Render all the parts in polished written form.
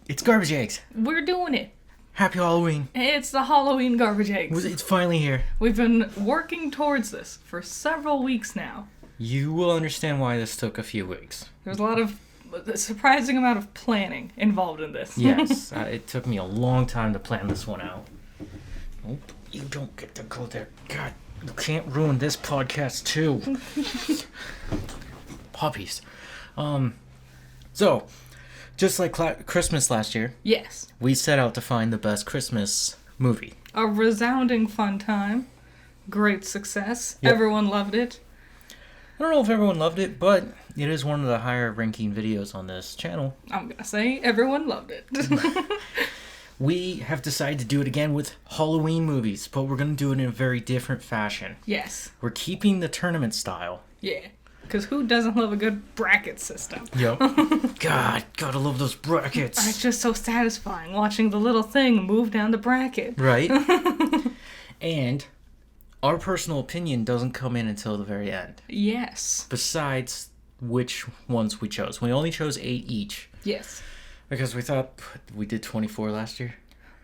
It's Garbage Eggs. We're doing it. Happy Halloween. It's the Halloween Garbage Eggs. It's finally here. We've been working towards this for several weeks now. You will understand why this took a few weeks. There's a surprising amount of planning involved in this. Yes, it took me a long time to plan this one out. Nope, you don't get to go there. God, you can't ruin this podcast too. Puppies. So, just like Christmas last year, Yes. we set out to find the best Christmas movie. A resounding fun time. Great success. Yep. Everyone loved it. I don't know if everyone loved it, but it is one of the higher ranking videos on this channel. I'm gonna say everyone loved it. We have decided to do it again with Halloween movies, but we're going to do it in a very different fashion. Yes. We're keeping the tournament style. Yeah. Because who doesn't love a good bracket system? Yep. God, gotta love those brackets. It's just so satisfying watching the little thing move down the bracket. Right? And our personal opinion doesn't come in until the very end. Yes. Besides which ones we chose. We only chose 8 each. Yes. Because we thought we did 24 last year.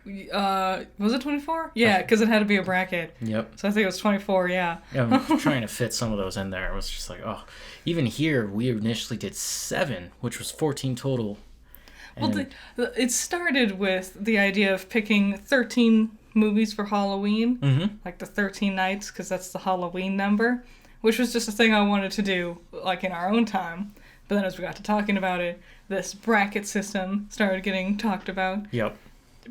Was it 24? Yeah, because it had to be a bracket. Yep. So I think it was 24, yeah. I'm trying to fit some of those in there. It was just like, oh. Even here, we initially did 7, which was 14 total. Well, it started with the idea of picking 13 movies for Halloween, like the 13 nights, because that's the Halloween number, which was just a thing I wanted to do, like, in our own time. But then as we got to talking about it, this bracket system started getting talked about. Yep.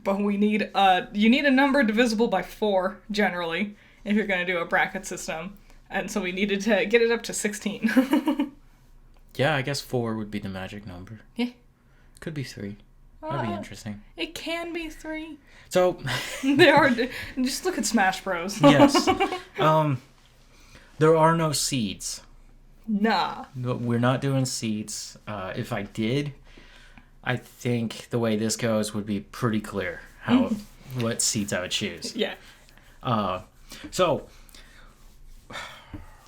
But you need a number divisible by 4, generally, if you're going to do a bracket system. And so we needed to get it up to 16. Yeah, I guess 4 would be the magic number. Yeah. Could be 3. That'd be interesting. It can be 3. So, They are. Just look at Smash Bros. yes. There are no seeds. Nah. We're not doing seeds. If I did, I think the way this goes would be pretty clear what seeds I would choose. Yeah. So,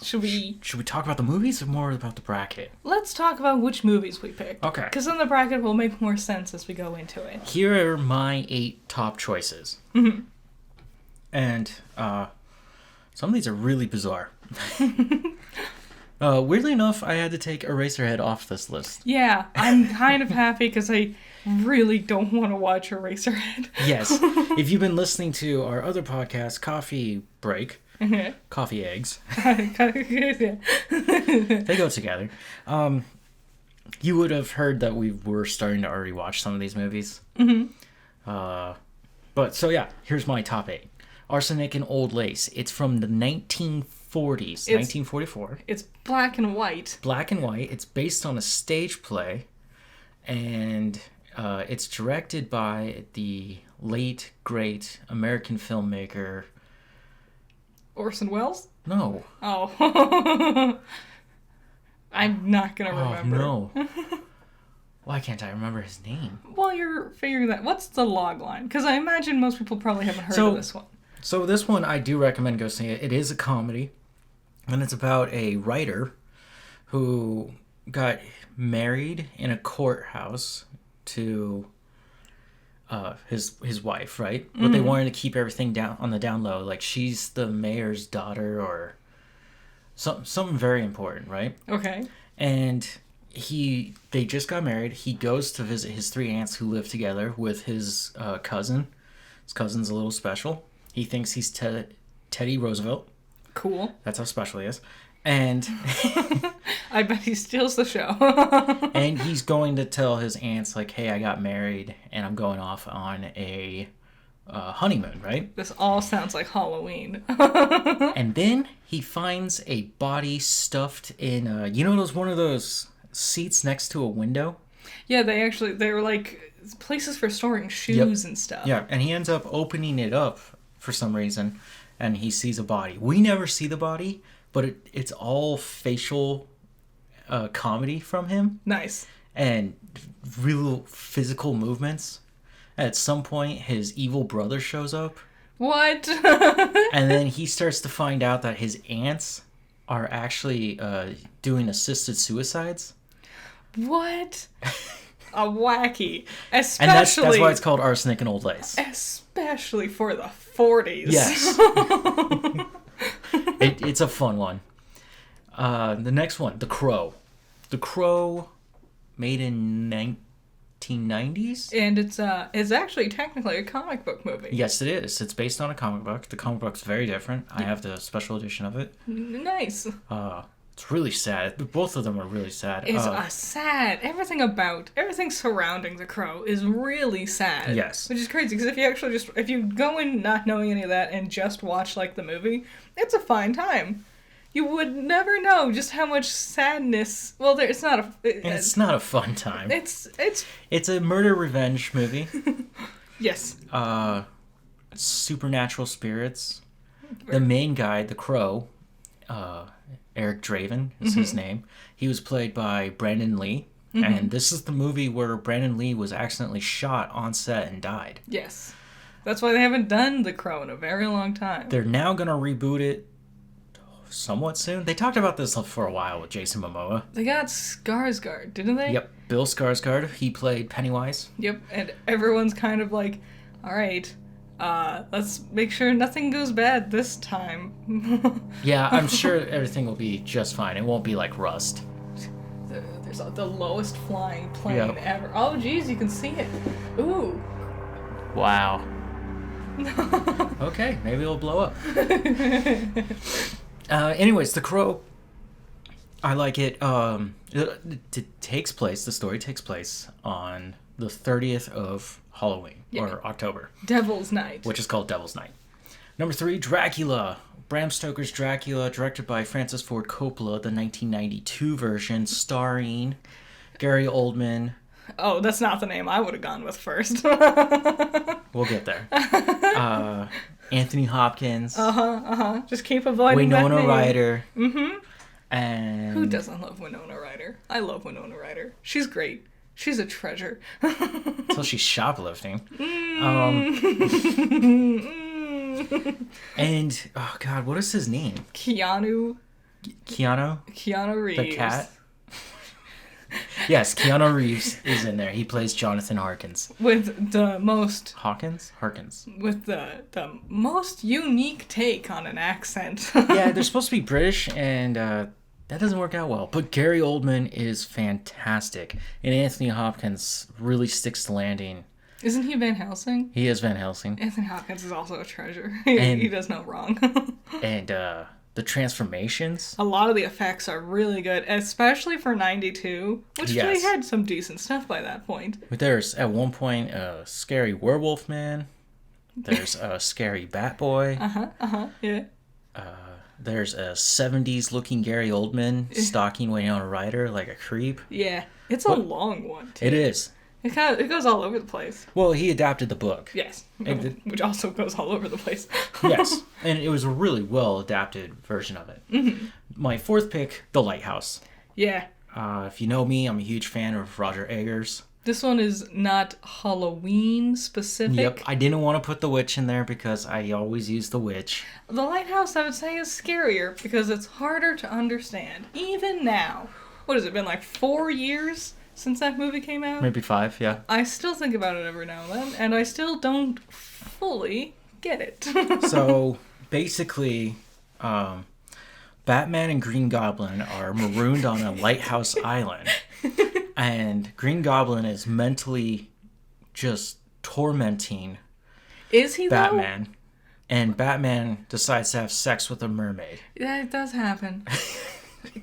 Should we talk about the movies or more about the bracket? let's talk about which movies we picked? Okay. Because then the bracket will make more sense as we go into it. Here are my 8 top choices. And some of these are really bizarre. Weirdly enough, I had to take Eraserhead off this list. Yeah, I'm kind of happy because I really don't want to watch Eraserhead. Yes. If you've been listening to our other podcast, Coffee Break, Coffee Eggs, they go together. You would have heard that we were starting to already watch some of these movies. But so yeah, here's my top 8. Arsenic and Old Lace. It's from the 1940s, 1944. It's black and white. Black and white. It's based on a stage play, and it's directed by the late, great American filmmaker. Orson Welles? No. Oh. I'm not going to remember. Oh, no. Why can't I remember his name? While you're figuring that, what's the log line? Because I imagine most people probably haven't heard of this one. So this one, I do recommend go see it. It is a comedy, and it's about a writer who got married in a courthouse to his wife, right? But they wanted to keep everything down on the down low, like she's the mayor's daughter or something very important, right? Okay. And they just got married. He goes to visit his 3 aunts who live together with his cousin. His cousin's a little special. He thinks he's Teddy Roosevelt. Cool. That's how special he is. And I bet he steals the show. and he's going to tell his aunts, like, hey, I got married and I'm going off on a honeymoon, right? This all sounds like Halloween. And then he finds a body stuffed in, one of those seats next to a window? Yeah, they're like places for storing shoes and stuff. Yeah, and he ends up opening it up for some reason, and he sees a body. We never see the body, but it's all facial comedy from him. Nice. And real physical movements. At some point, his evil brother shows up. What? And then he starts to find out that his aunts are actually doing assisted suicides. What? wacky. And that's why it's called Arsenic and Old Lace. Especially for the 40s. Yes. It's a fun one. The next one, The Crow. The Crow, made in 1990s? And it's actually technically a comic book movie. Yes, it is. It's based on a comic book. The comic book's very different. I have the special edition of it. Nice. It's really sad. Both of them are really sad. It's sad. Everything surrounding The Crow is really sad. Yes. Which is crazy, because if you go in not knowing any of that and just watch, like, the movie, it's a fine time. You would never know just how much sadness... Well, it's not a... It's not a fun time. It's a murder revenge movie. Yes. Supernatural spirits. The main guy, The Crow... Eric Draven is his name. He was played by Brandon Lee. And this is the movie where Brandon Lee was accidentally shot on set and died. Yes. That's why they haven't done The Crow in a very long time. They're now going to reboot it somewhat soon. They talked about this for a while with Jason Momoa. They got Skarsgård, didn't they? Yep. Bill Skarsgård. He played Pennywise. Yep. And everyone's kind of like, all right... let's make sure nothing goes bad this time. Yeah, I'm sure everything will be just fine. It won't be like Rust. There's the lowest flying plane ever. Oh, geez, you can see it. Ooh. Wow. Okay, maybe it'll blow up. Anyways, The Crow. I like it. The story takes place on the 30th of Halloween, or October. Devil's Night. Which is called Devil's Night. Number 3, Dracula. Bram Stoker's Dracula, directed by Francis Ford Coppola, the 1992 version, starring Gary Oldman. Oh, that's not the name I would have gone with first. We'll get there. Anthony Hopkins. Just keep avoiding Winona that name. Ryder. Mm-hmm. And... Who doesn't love Winona Ryder? I love Winona Ryder. She's great. She's a treasure. Until she's shoplifting. And, oh God, what is his name? Keanu Reeves. The cat? Yes, Keanu Reeves is in there. He plays Jonathan Harkins. With the most... Harkins? With the most unique take on an accent. Yeah, they're supposed to be British, and that doesn't work out well. But Gary Oldman is fantastic. And Anthony Hopkins really sticks the landing. Isn't he Van Helsing? He is Van Helsing. Anthony Hopkins is also a treasure. He does no wrong. And the transformations. A lot of the effects are really good, especially for 92, which they had some decent stuff by that point. There's, at one point, a scary werewolf man. There's a scary bat boy. Yeah. There's a 70s looking Gary Oldman stalking Winona Ryder like a creep. Yeah. It's a long one, too. It is. It goes all over the place. Well, he adapted the book. Yes. Which also goes all over the place. Yes. And it was a really well adapted version of it. Mm-hmm. My 4th pick, The Lighthouse. Yeah. If you know me, I'm a huge fan of Roger Eggers. This one is not Halloween specific. Yep. I didn't want to put the witch in there because I always use the witch. The Lighthouse, I would say, is scarier because it's harder to understand. Even now. What has it been, like 4 years since that movie came out? Maybe 5, yeah. I still think about it every now and then, and I still don't fully get it. So, basically, Batman and Green Goblin are marooned on a lighthouse island, and Green Goblin is mentally just tormenting Batman. Though? And Batman decides to have sex with a mermaid. Yeah, it does happen.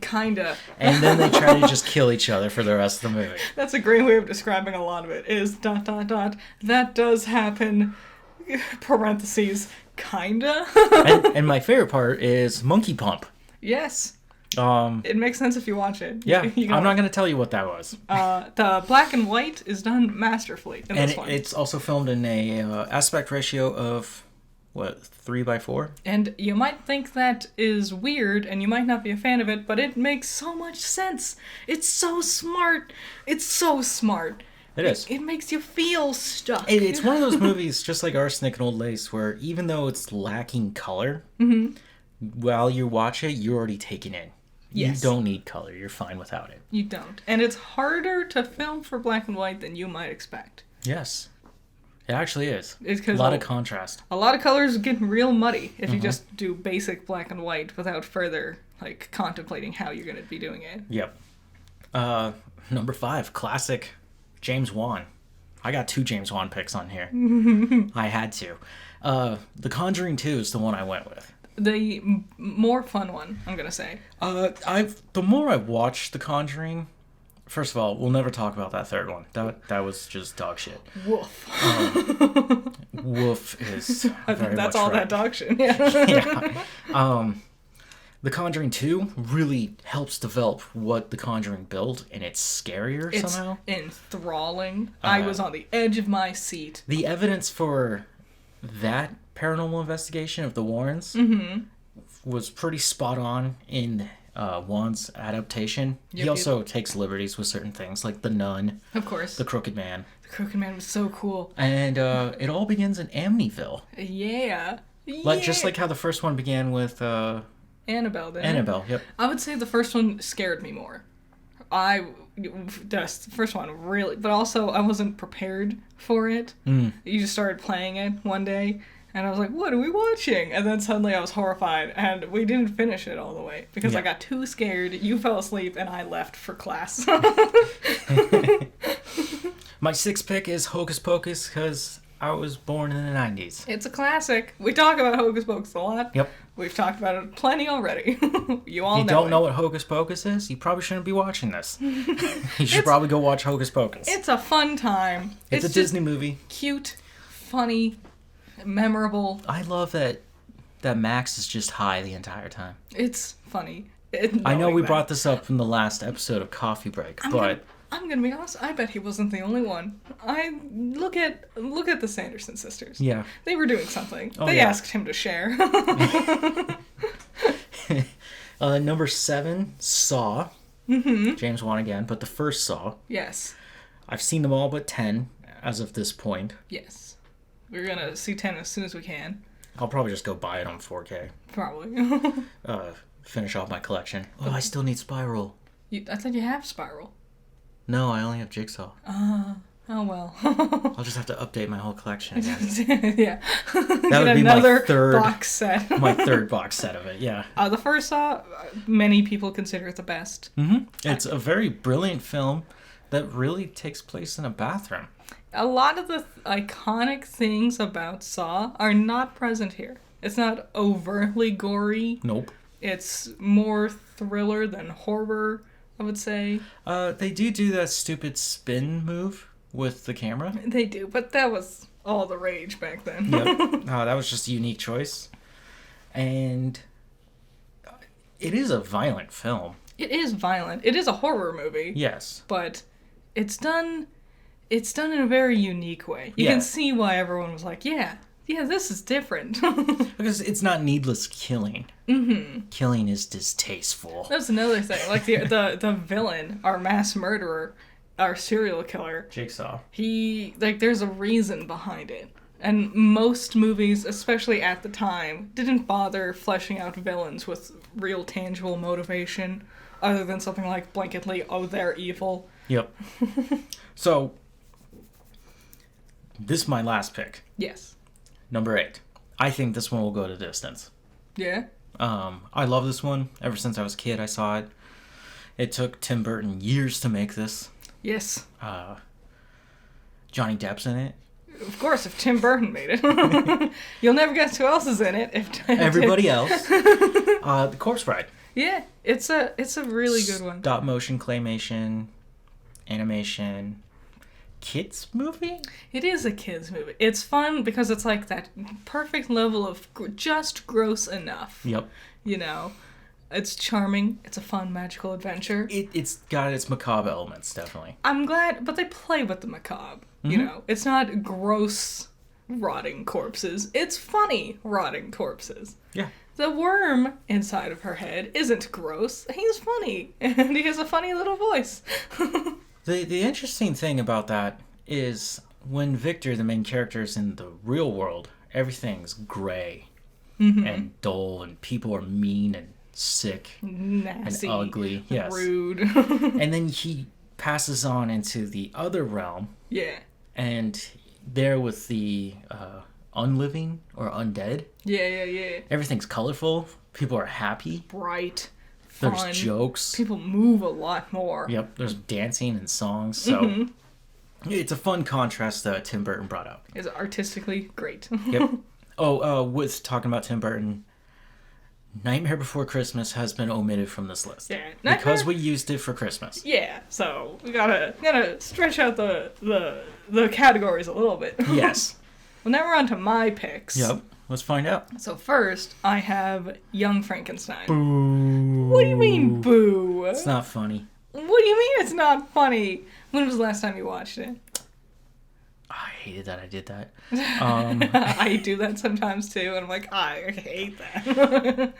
Kinda. And then they try to just kill each other for the rest of the movie. That's a great way of describing a lot of it, is ... That does happen, parentheses, kinda. and my favorite part is Monkey Pump. Yes. It makes sense if you watch it. Yeah, I'm not going to tell you what that was. The black and white is done masterfully in this one. It's also filmed in a aspect ratio of... 3:4? And you might think that is weird, and you might not be a fan of it, but it makes so much sense. It's so smart. It is. It makes you feel stuck. It's one of those movies, just like Arsenic and Old Lace, where even though it's lacking color, while you watch it, you're already taken in. Yes. You don't need color. You're fine without it. You don't. And it's harder to film for black and white than you might expect. Yes. It actually is. It's a lot of contrast. A lot of colors get real muddy if you just do basic black and white without further, like, contemplating how you're going to be doing it. Yep. Number 5, classic James Wan. I got 2 James Wan picks on here. I had to. The Conjuring 2 is the one I went with. The more fun one, I'm going to say. The more I watched The Conjuring... First of all, we'll never talk about that third one. That was just dog shit. Woof. Woof is very That's much all right. that dog shit. Yeah. Yeah. The Conjuring 2 really helps develop what The Conjuring built, and it's scarier somehow. It's enthralling. I was on the edge of my seat. The evidence for that paranormal investigation of the Warrens was pretty spot on in Wan's adaptation. He also takes liberties with certain things, like the nun. Of course. The Crooked Man. The Crooked Man was so cool. And it all begins in Amityville. Yeah. Just like how the first one began with... Annabelle, didn't Annabelle, yep. I would say the first one scared me more. The first one really... But also, I wasn't prepared for it. You just started playing it one day, and I was like, what are we watching? And then suddenly I was horrified, and we didn't finish it all the way, because I got too scared, you fell asleep, and I left for class. My 6th pick is Hocus Pocus, because I was born in the 90s. It's a classic. We talk about Hocus Pocus a lot. Yep. We've talked about it plenty already. You all If you don't know what Hocus Pocus is, you probably shouldn't be watching this. You should probably go watch Hocus Pocus. It's a fun time. It's a Disney movie. Cute, funny, memorable. I love that Max is just high the entire time. It's funny. I know we brought this up in the last episode of Coffee Break, but... I'm gonna be honest, I bet he wasn't the only one. Look at the Sanderson sisters. Yeah. They were doing something. Oh, they yeah. asked him to share. Number 7, Saw. James Wan again, but the first Saw. Yes. I've seen them all but 10 as of this point. Yes. We're gonna see 10 as soon as we can. I'll probably just go buy it on 4K. Probably. Finish off my collection. Oh, I still need Spiral. I thought you have Spiral. No, I only have Jigsaw. Oh well. I'll just have to update my whole collection again. Yeah. That would be my third box set. My third box set of it, yeah. The first Saw, many people consider it the best. It's a very brilliant film that really takes place in a bathroom. A lot of the iconic things about Saw are not present here. It's not overtly gory. Nope. It's more thriller than horror, I would say. They do that stupid spin move with the camera. They do, but that was all the rage back then. Yep. That was just a unique choice. And it is a violent film. It is violent. It is a horror movie. Yes. But it's done in a very unique way. You can see why everyone was like, yeah, this is different. Because it's not needless killing. Killing is distasteful. That's another thing. Like the villain, our mass murderer, our serial killer. Jigsaw. There's a reason behind it. And most movies, especially at the time, didn't bother fleshing out villains with real tangible motivation, other than something like blanketly, oh, they're evil. Yep. So, this is my last pick. Yes. Number 8. I think this one will go the distance. Yeah? I love this one. Ever since I was a kid, I saw it. It took Tim Burton years to make this. Yes. Johnny Depp's in it. Of course, if Tim Burton made it. You'll never guess who else is in it. Everybody else. The Corpse Bride. Yeah, it's a really good one. Stop motion, claymation, animation. Kids movie? It is a kids movie. It's fun because it's like that perfect level of just gross enough. Yep. You know, it's charming. It's a fun magical adventure. It's got its macabre elements, definitely. I'm glad, but they play with the macabre. You know, it's not gross rotting corpses. It's funny rotting corpses. Yeah. The worm inside of her head isn't gross. He's funny, and he has a funny little voice. The interesting thing about that is when Victor, the main character, is in the real world, everything's gray and dull, and people are mean and sick, nasty, and ugly. Yes. Rude. And then he passes on into the other realm. Yeah. And there with the unliving or undead. Yeah. Everything's colorful. People are happy. Bright. Fun. There's jokes. People move a lot more. Yep. There's dancing and songs. So it's a fun contrast that Tim Burton brought up. It's artistically great. Yep. Oh, with talking about Tim Burton, Nightmare Before Christmas has been omitted from this list. Yeah. Because we used it for Christmas. Yeah. So we gotta stretch out the categories a little bit. Yes. Well, now we're on to my picks. Yep. Let's find out. So first, I have Young Frankenstein. Boo. What do you mean, boo? It's not funny. What do you mean it's not funny? When was the last time you watched it? I hated that I did that. I do that sometimes too, and I'm like, I hate that.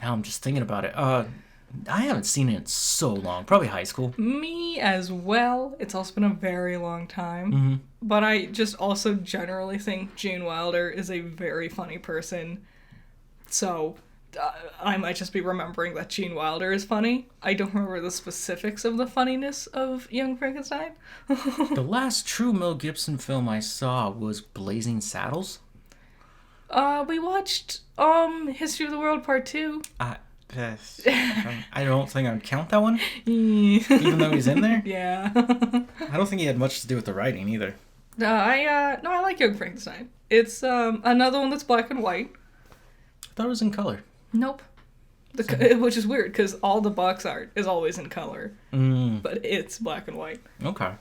Now I'm just thinking about it. I haven't seen it in so long. Probably high school. Me as well. It's also been a very long time. Mm-hmm. But I just also generally think Gene Wilder is a very funny person. So I might just be remembering that Gene Wilder is funny. I don't remember the specifics of the funniness of Young Frankenstein. The last true Mel Gibson film I saw was Blazing Saddles. We watched History of the World Part 2. I don't think I'd count that one, even though he's in there. Yeah. I don't think he had much to do with the writing either. I like Young Frankenstein. It's another one that's black and white. I thought it was in color. Nope. Which is weird because all the box art is always in color, but it's black and white. Okay.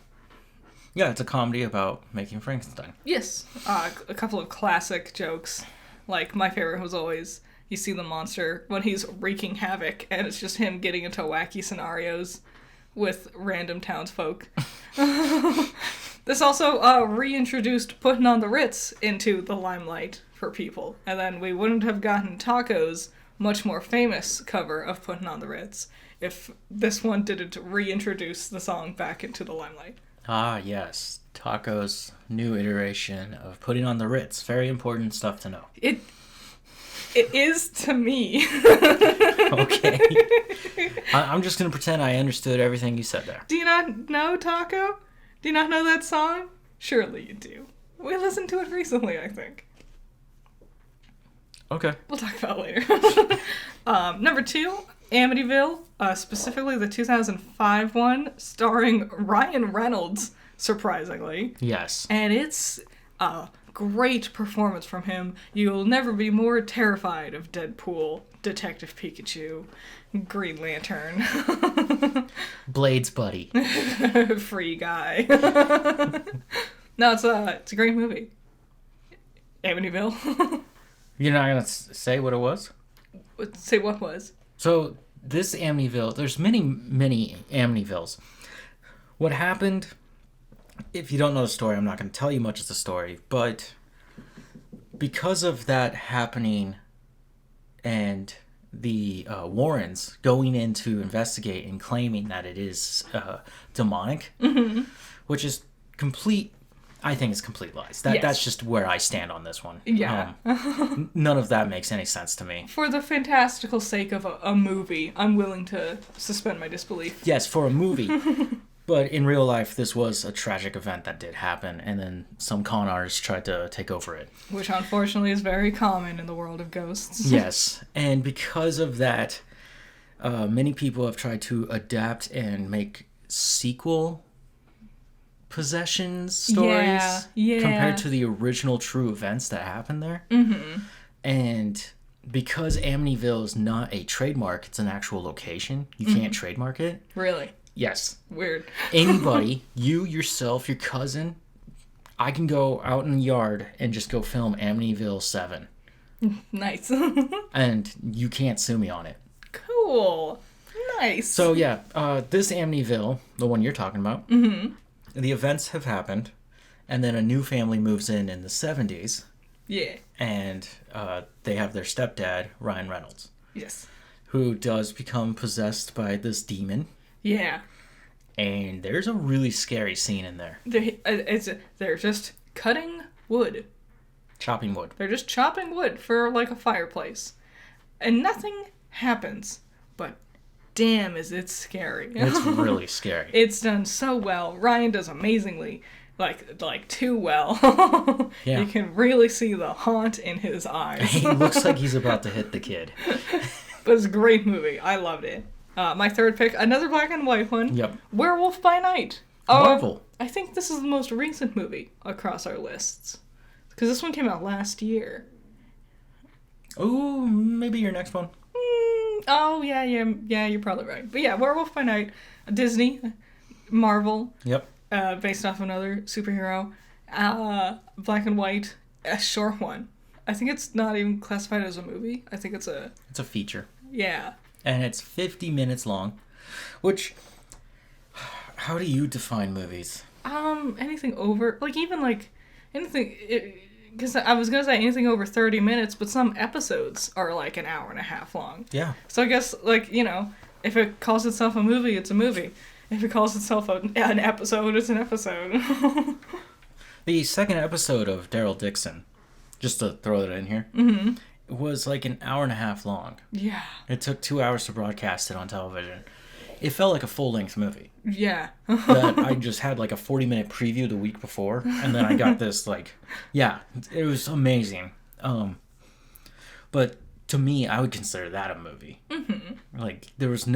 Yeah, it's a comedy about making Frankenstein. Yes. A couple of classic jokes. Like, my favorite was always, you see the monster when he's wreaking havoc, and it's just him getting into wacky scenarios with random townsfolk. This also reintroduced Putting on the Ritz into the limelight for people. And then we wouldn't have gotten Taco's much more famous cover of Putting on the Ritz if this one didn't reintroduce the song back into the limelight. Ah, yes. Taco's new iteration of Putting on the Ritz. Very important stuff to know. It is to me. Okay. I'm just going to pretend I understood everything you said there. Do you not know Taco? Do you not know that song? Surely you do. We listened to it recently, I think. Okay. We'll talk about it later. Number 2, Amityville, specifically the 2005 one, starring Ryan Reynolds, surprisingly. Yes. And it's a great performance from him. You'll never be more terrified of Deadpool, Detective Pikachu, Green Lantern. Blade's buddy. Free guy. No, it's a great movie. Amityville. You're not going to say what it was? Say what was? So, this Amityville, there's many Amityvilles. What happened, if you don't know the story, I'm not going to tell you much of the story, but because of that happening and the Warrens going in to investigate and claiming that it is demonic, which is complete... I think it's complete lies. That's just where I stand on this one. Yeah. None of that makes any sense to me. For the fantastical sake of a movie, I'm willing to suspend my disbelief. Yes, for a movie. But in real life, this was a tragic event that did happen, and then some con artists tried to take over it. Which unfortunately is very common in the world of ghosts. Yes, and because of that, many people have tried to adapt and make sequel possession stories compared to the original true events that happened there. And because Amityville is not a trademark, it's an actual location, you can't trademark it. Really? Yes. Weird. Anybody, you, yourself, your cousin, I can go out in the yard and just go film Amityville 7. Nice. And you can't sue me on it. Cool. Nice. So yeah, this Amityville, the one you're talking about, the events have happened, and then a new family moves in the 70s. Yeah. And they have their stepdad, Ryan Reynolds. Yes. Who does become possessed by this demon. Yeah. And there's a really scary scene in there. They're just cutting wood. Chopping wood. They're just chopping wood for, like, a fireplace. and nothing happens, but damn is it scary. It's really scary. It's done so well. Ryan does amazingly. Like too well. Yeah. You can really see the haunt in his eyes. He looks like he's about to hit the kid. But it's a great movie. I loved it. My third pick, another black and white one. Yep. Werewolf by Night. Marvel. I think this is the most recent movie across our lists. Because this one came out last year. Oh, maybe your next one. Oh, yeah, you're probably right. But yeah, Werewolf by Night, Disney, Marvel. Yep. Based off another superhero. Black and white, a short one. I think it's not even classified as a movie. I think it's a feature. Yeah. And it's 50 minutes long, which, how do you define movies? Anything over, anything, because I was going to say anything over 30 minutes, but some episodes are like an hour and a half long. Yeah. So I guess, if it calls itself a movie, it's a movie. If it calls itself an episode, it's an episode. The second episode of Daryl Dixon, just to throw that in here, was like an hour and a half long. Yeah. It took 2 hours to broadcast it on television. It felt like a full-length movie. Yeah. That I just had like a 40-minute preview the week before, and then I got this it was amazing. But to me, I would consider that a movie. Mm-hmm. Like, there's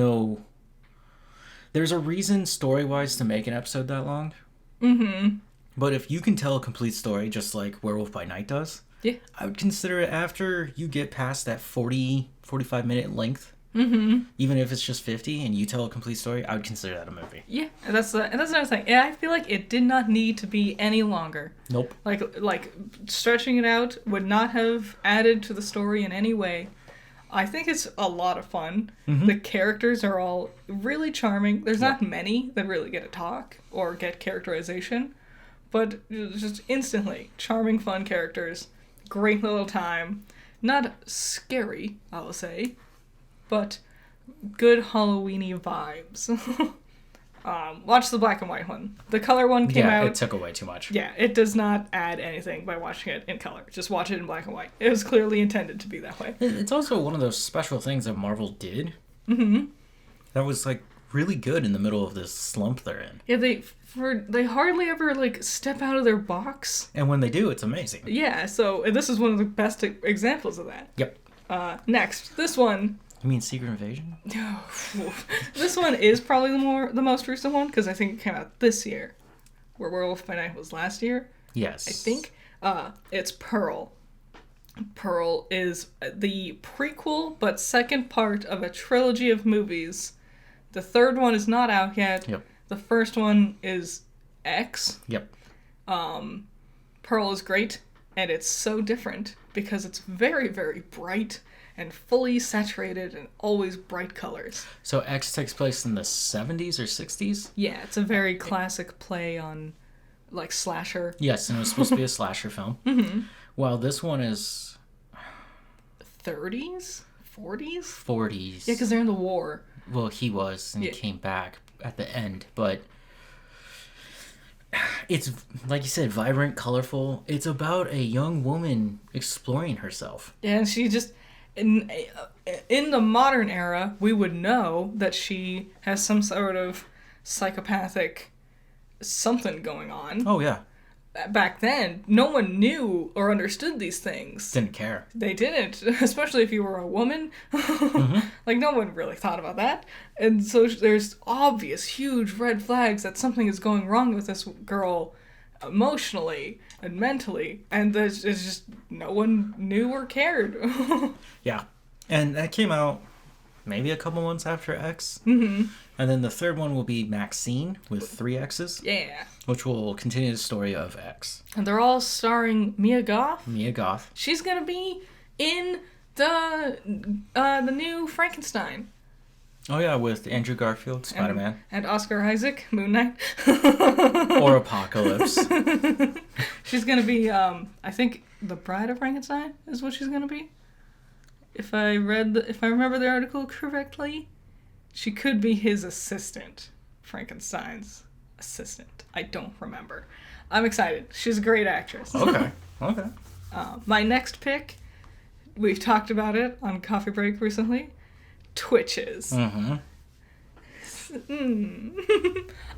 a reason story-wise to make an episode that long. Mm-hmm. But if you can tell a complete story just like Werewolf by Night does, yeah, I would consider it after you get past that 45-minute length. Mm-hmm. Even if it's just 50 and you tell a complete story, I would consider that a movie. Yeah, and that's another thing. Yeah, I feel like it did not need to be any longer. Nope. Like stretching it out would not have added to the story in any way. I think it's a lot of fun. Mm-hmm. The characters are all really charming. There's not many that really get to talk or get characterization, but just instantly charming, fun characters. Great little time. Not scary, I will say, but good Halloween-y vibes. Watch the black and white one. The color one came out. Yeah, it took away too much. Yeah, it does not add anything by watching it in color. Just watch it in black and white. It was clearly intended to be that way. It's also one of those special things that Marvel did. Mm-hmm. That was like really good in the middle of this slump they're in. Yeah, they hardly ever step out of their box. And when they do, it's amazing. Yeah, so this is one of the best examples of that. Yep. Next, this one. You mean Secret Invasion? This one is probably the most recent one because I think it came out this year, where Werewolf by Night was last year. Yes. I think. It's Pearl. Pearl is the prequel but second part of a trilogy of movies. The third one is not out yet. Yep. The first one is X. Yep. Pearl is great, and it's so different because it's very, very bright and fully saturated and always bright colors. So X takes place in the 70s or 60s? Yeah, it's a very classic play on, slasher. Yes, and it was supposed to be a slasher film. Mm-hmm. Well, this one is 30s? 40s? 40s. Yeah, because they're in the war. Well, he was, and he came back at the end, but it's, like you said, vibrant, colorful. It's about a young woman exploring herself. Yeah, and she just... In the modern era, we would know that she has some sort of psychopathic something going on. Oh, yeah. Back then, no one knew or understood these things. Didn't care. They didn't, especially if you were a woman. Mm-hmm. No one really thought about that. And so there's obvious, huge red flags that something is going wrong with this girl emotionally and mentally, and there's just no one knew or cared. Yeah. And that came out maybe a couple months after X. Mm-hmm. And then the third one will be Maxine with 3 X's. Yeah. Which will continue the story of X. And they're all starring Mia Goth. Mia Goth. She's gonna be in the new Frankenstein. Oh yeah, with Andrew Garfield, Spider-Man. And Oscar Isaac, Moon Knight. Or Apocalypse. She's gonna be, I think, the Bride of Frankenstein is what she's gonna be. If I remember the article correctly, she could be his assistant. Frankenstein's assistant. I don't remember. I'm excited. She's a great actress. Okay. My next pick, we've talked about it on Coffee Break recently. Twitches. Mm-hmm.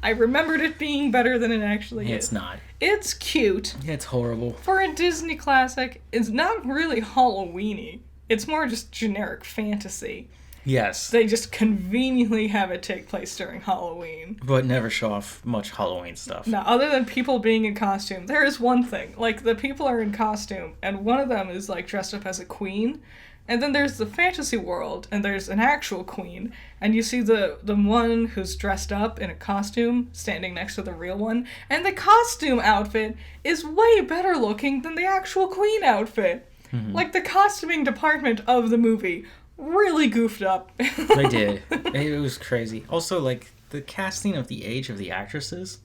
I remembered it being better than it actually is. It's not. It's cute. It's horrible. For a Disney classic, it's not really Halloween-y. It's more just generic fantasy. Yes. They just conveniently have it take place during Halloween. But never show off much Halloween stuff. Now, other than people being in costume, there is one thing. Like, the people are in costume, and one of them is, like, dressed up as a queen. And then there's the fantasy world, and there's an actual queen. And you see the one who's dressed up in a costume standing next to the real one. And the costume outfit is way better looking than the actual queen outfit. Mm-hmm. Like, the costuming department of the movie really goofed up. They did. It was crazy. Also, like, the casting of the age of the actresses.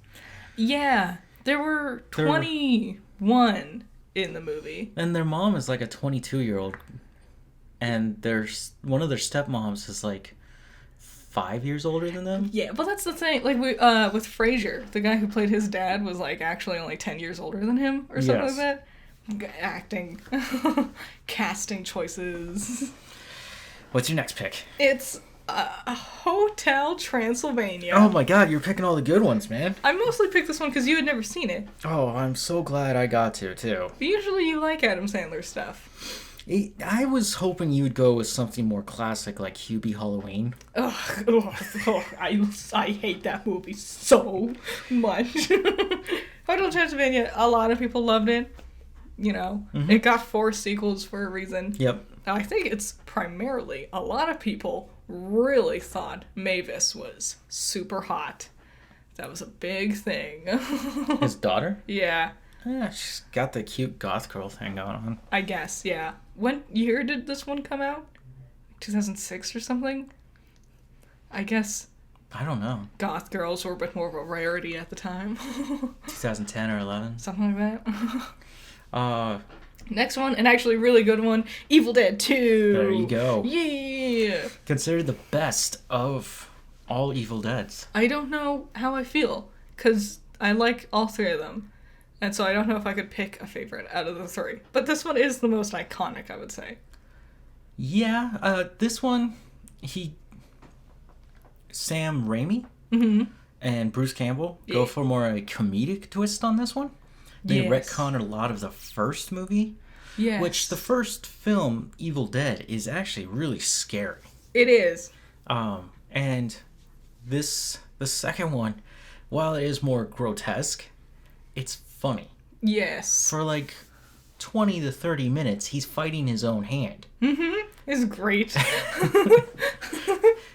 Yeah. There were 21 in the movie. And their mom is like a 22-year-old. And there's one of their stepmoms is like 5 years older than them. Yeah, but that's the thing. Like with Frasier, the guy who played his dad was like actually only 10 years older than him or something like that. Acting, casting choices. What's your next pick? It's Hotel Transylvania. Oh my god, you're picking all the good ones, man. I mostly picked this one because you had never seen it. Oh, I'm so glad I got to, too. But usually you like Adam Sandler stuff. I was hoping you would go with something more classic like Hubie Halloween. I hate that movie so much. Hotel Transylvania, a lot of people loved it. You know, It got 4 sequels for a reason. Yep. I think it's primarily a lot of people really thought Mavis was super hot. That was a big thing. His daughter? Yeah. Yeah, she's got the cute goth girl thing going on. I guess, yeah. When year did this one come out? 2006 or something? I guess. I don't know. Goth girls were a bit more of a rarity at the time. 2010 or 11. Something like that. Next one, an actually really good one, Evil Dead 2. There you go. Yeah. Considered the best of all Evil Deads. I don't know how I feel, because I like all 3 of them. And so I don't know if I could pick a favorite out of the 3. But this one is the most iconic, I would say. Yeah, this one, Sam Raimi and Bruce Campbell go for more a comedic twist on this one. They retcon a lot of the first movie. Yes. Which the first film, Evil Dead, is actually really scary. It is. And the second one, while it is more grotesque, it's funny. Yes. For like 20 to 30 minutes, he's fighting his own hand. It's great.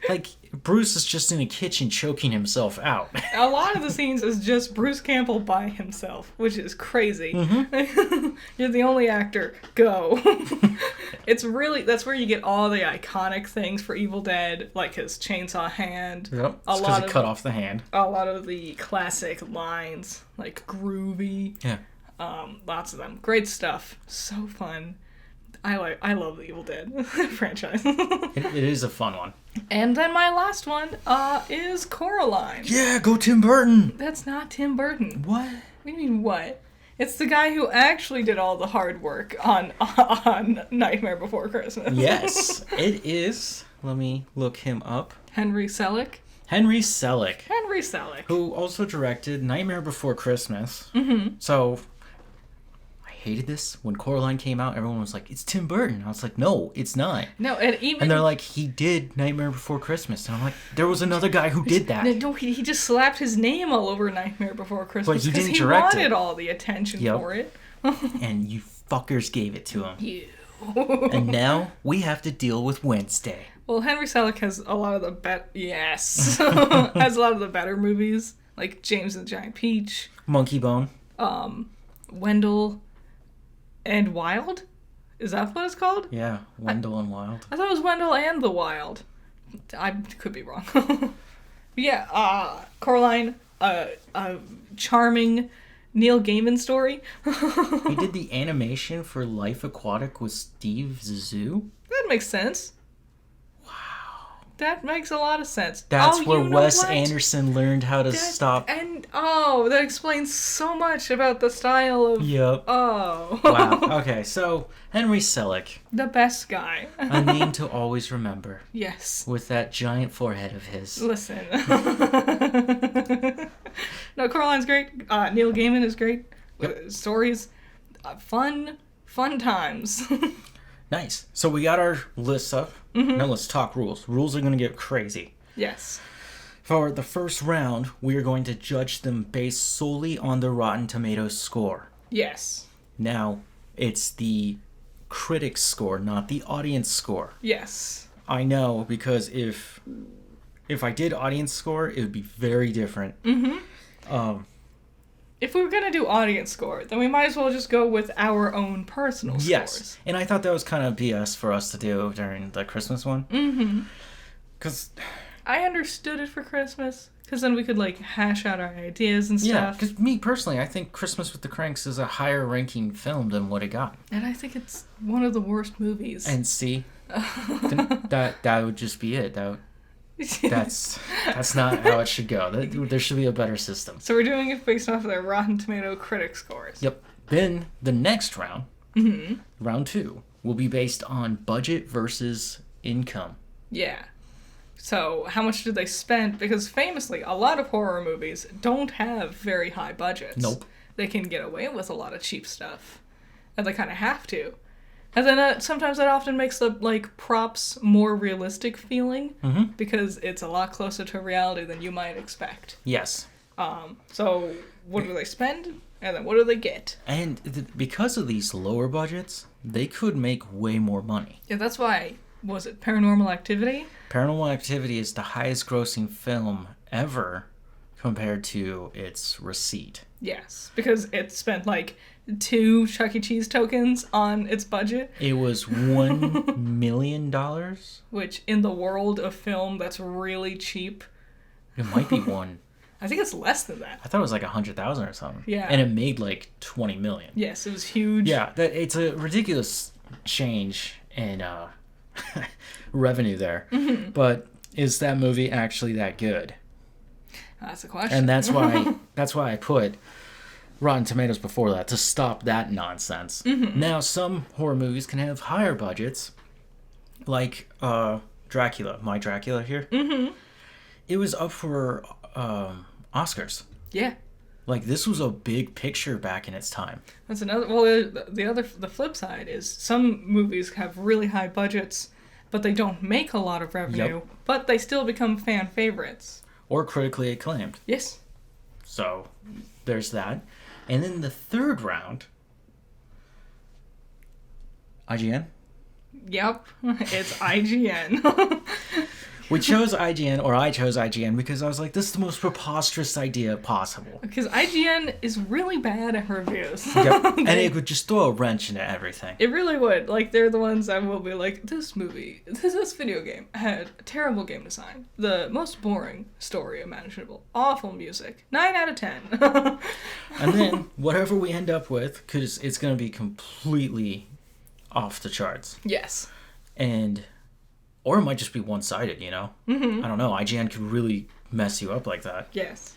Like, Bruce is just in a kitchen choking himself out. A lot of the scenes is just Bruce Campbell by himself, which is crazy. You're the only actor. Go. That's where you get all the iconic things for Evil Dead, like his chainsaw hand. Yep, it's because he cut off the hand. A lot of the classic lines, like groovy. Yeah. Lots of them. Great stuff. So fun. I love the Evil Dead franchise. It is a fun one. And then my last one is Coraline. Yeah, go Tim Burton. That's not Tim Burton. What? What do you mean what? It's the guy who actually did all the hard work on Nightmare Before Christmas. Yes, it is. Let me look him up. Henry Selick. Henry Selick. Who also directed Nightmare Before Christmas. So hated this. When Coraline came out, everyone was like, it's Tim Burton. I was like, no, it's not. No, and they're like, he did Nightmare Before Christmas. And I'm like, there was another guy who did that. No, he just slapped his name all over Nightmare Before Christmas. But he didn't direct it. He wanted all the attention for it. And you fuckers gave it to him. You. And now we have to deal with Wednesday. Well, Henry Selick has a lot of the has a lot of the better movies, like James and the Giant Peach, Monkey Bone, Wendell and Wild? Is that what it's called? Yeah, Wendell and Wild. I thought it was Wendell and the Wild. I could be wrong. Yeah, Coraline, a charming Neil Gaiman story. He did the animation for Life Aquatic with Steve Zissou. That makes sense. Wow. That makes a lot of sense. That's where Wes Anderson learned how to stop. And, that explains so much about the style of... Yep. Oh. Wow. Okay, so Henry Selick. The best guy. A name to always remember. Yes. With that giant forehead of his. Listen. No, Coraline's great. Neil Gaiman is great. Yep. Stories. Fun times. Nice. So we got our lists up. Mm-hmm. Now let's talk rules. Rules are going to get crazy. Yes. For the first round, we are going to judge them based solely on the Rotten Tomatoes score. Yes. Now, it's the critic score, not the audience score. Yes. I know, because if I did audience score, it would be very different. Mm-hmm. If we were going to do audience score, then we might as well just go with our own personal scores. Yes, and I thought that was kind of BS for us to do during the Christmas one. Mm-hmm. Because... I understood it for Christmas, because then we could, hash out our ideas and stuff. Yeah, because me, personally, I think Christmas with the Cranks is a higher-ranking film than what it got. And I think it's one of the worst movies. And see, that would just be it. That's not how it should go. There should be a better system. So we're doing it based off of their Rotten Tomato critic scores. Yep. Then the next round, mm-hmm. round 2, will be based on budget versus income. Yeah. So how much did they spend? Because famously, a lot of horror movies don't have very high budgets. Nope. They can get away with a lot of cheap stuff. And they kind of have to. And then sometimes that often makes the props more realistic feeling, mm-hmm. because it's a lot closer to reality than you might expect. Yes. So what do they spend, and then what do they get? And because of these lower budgets, they could make way more money. Yeah, that's why. Was it Paranormal Activity? Paranormal Activity is the highest grossing film ever compared to its receipt. Yes, because it spent 2 Chuck E. Cheese tokens on its budget. It was $1 million. Which, in the world of film, that's really cheap. It might be one. I think it's less than that. I thought it was 100,000 or something. Yeah. And it made $20 million. Yes, it was huge. Yeah, it's a ridiculous change in revenue there. Mm-hmm. But is that movie actually that good? That's a question. And that's why I put Rotten Tomatoes before that, to stop that nonsense. Mm-hmm. Now, some horror movies can have higher budgets, like Dracula, My Dracula here. Mm-hmm. It was up for Oscars. Yeah. This was a big picture back in its time. That's another. Well, the flip side is some movies have really high budgets, but they don't make a lot of revenue. Yep. But they still become fan favorites. Or critically acclaimed. Yes. So, there's that. And then the third round, IGN? Yep, it's IGN. We chose IGN, or I chose IGN, because I was like, this is the most preposterous idea possible. Because IGN is really bad at reviews. Yep. And it would just throw a wrench into everything. It really would. They're the ones that will be like, this video game had a terrible game design, the most boring story imaginable, awful music, 9 out of 10. And then, whatever we end up with, because it's going to be completely off the charts. Yes. Or it might just be one-sided, you know? Mm-hmm. I don't know. IGN could really mess you up like that. Yes.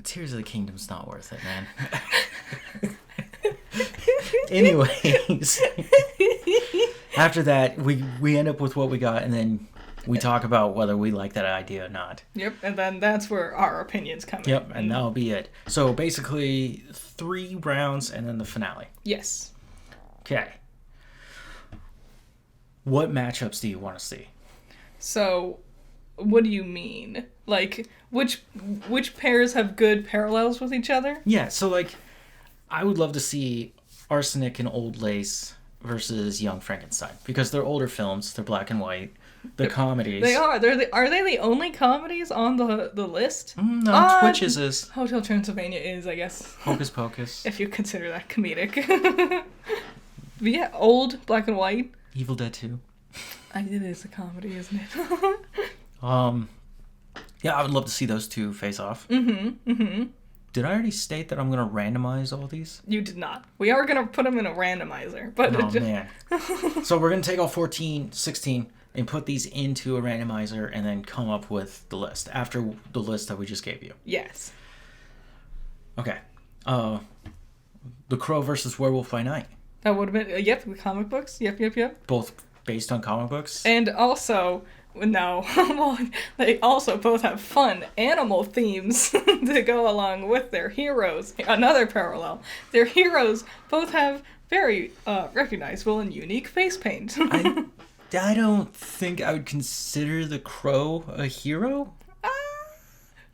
Tears of the Kingdom's not worth it, man. Anyways. After that, we end up with what we got, and then we talk about whether we like that idea or not. Yep, and then that's where our opinions come in. Yep, and that'll be it. So basically, 3 rounds, and then the finale. Yes. Okay. What matchups do you want to see? So, what do you mean? Which pairs have good parallels with each other? Yeah, so I would love to see Arsenic and Old Lace versus Young Frankenstein, because they're older films, they're black and white, they're comedies. They are. Are they the only comedies on the list? No, Twitches is. Hotel Transylvania is, I guess. Hocus Pocus. If you consider that comedic. But yeah, old, black and white. Evil Dead 2. It is a comedy, isn't it? Yeah, I would love to see those two face off. Mm-hmm. Mm-hmm. Did I already state that I'm going to randomize all these? You did not. We are going to put them in a randomizer. But oh, man. So we're going to take all 14, 16, and put these into a randomizer and then come up with the list after the list that we just gave you. Yes. Okay. The Crow versus Werewolf by Night. That would have been, yep, comic books. Yep. Both based on comic books? And also, no, well, they also both have fun animal themes to go along with their heroes. Another parallel. Their heroes both have very recognizable and unique face paint. I don't think I would consider the Crow a hero.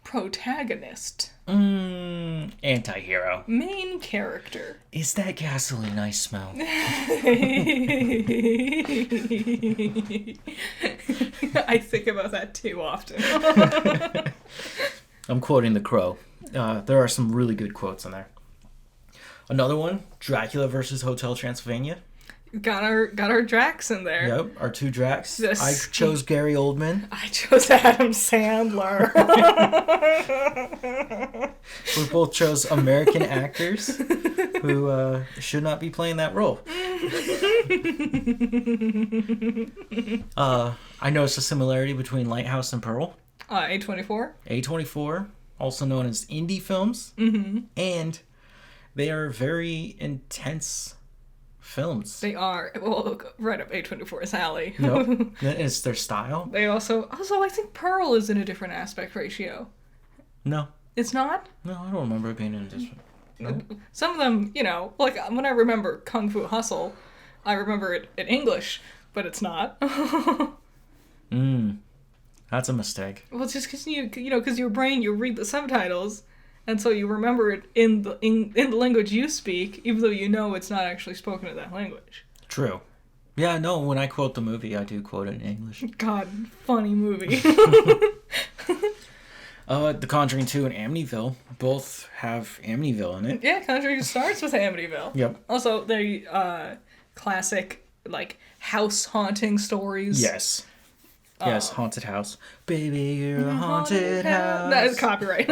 Protagonist. Anti-hero. Main character. Is that gasoline I smell? I think about that too often. I'm quoting the Crow. There are some really good quotes in there. Another one, Dracula versus Hotel Transylvania. Got our Drax in there. Yep, our two Drax. I chose Gary Oldman. I chose Adam Sandler. We both chose American actors who should not be playing that role. I noticed a similarity between Lighthouse and Pearl. A24. A24, also known as indie films. Mm-hmm. And they are very intense films. They are. Well, right up A24's alley. Nope. It's their style. They also, I think Pearl is in a different aspect ratio. No. It's not? No, I don't remember it being in a different. No. Some of them, like when I remember Kung Fu Hustle, I remember it in English, but it's not. That's a mistake. Well, it's just because because your brain, you read the subtitles, and so you remember it in the language you speak, even though you know it's not actually spoken in that language. True. Yeah, no, when I quote the movie, I do quote it in English. God, funny movie. The Conjuring 2 and Amityville both have Amityville in it. Yeah, Conjuring starts with Amityville. Yep. Also, they classic, like, house haunting stories. Yes. Yes, haunted house. Baby, you're a haunted house. That is copyright.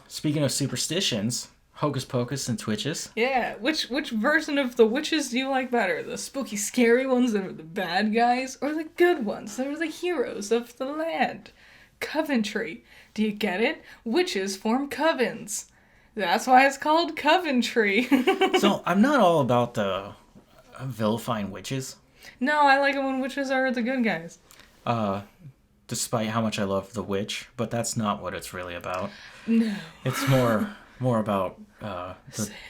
Speaking of superstitions, Hocus Pocus and Twitches. Yeah, which version of the witches do you like better? The spooky, scary ones that are the bad guys, or the good ones that are the heroes of the land? Coventry. Do you get it? Witches form covens. That's why it's called Coventry. So, I'm not all about the vilifying witches. No, I like it when witches are the good guys. Despite how much I love The Witch, but that's not what it's really about. No. It's more about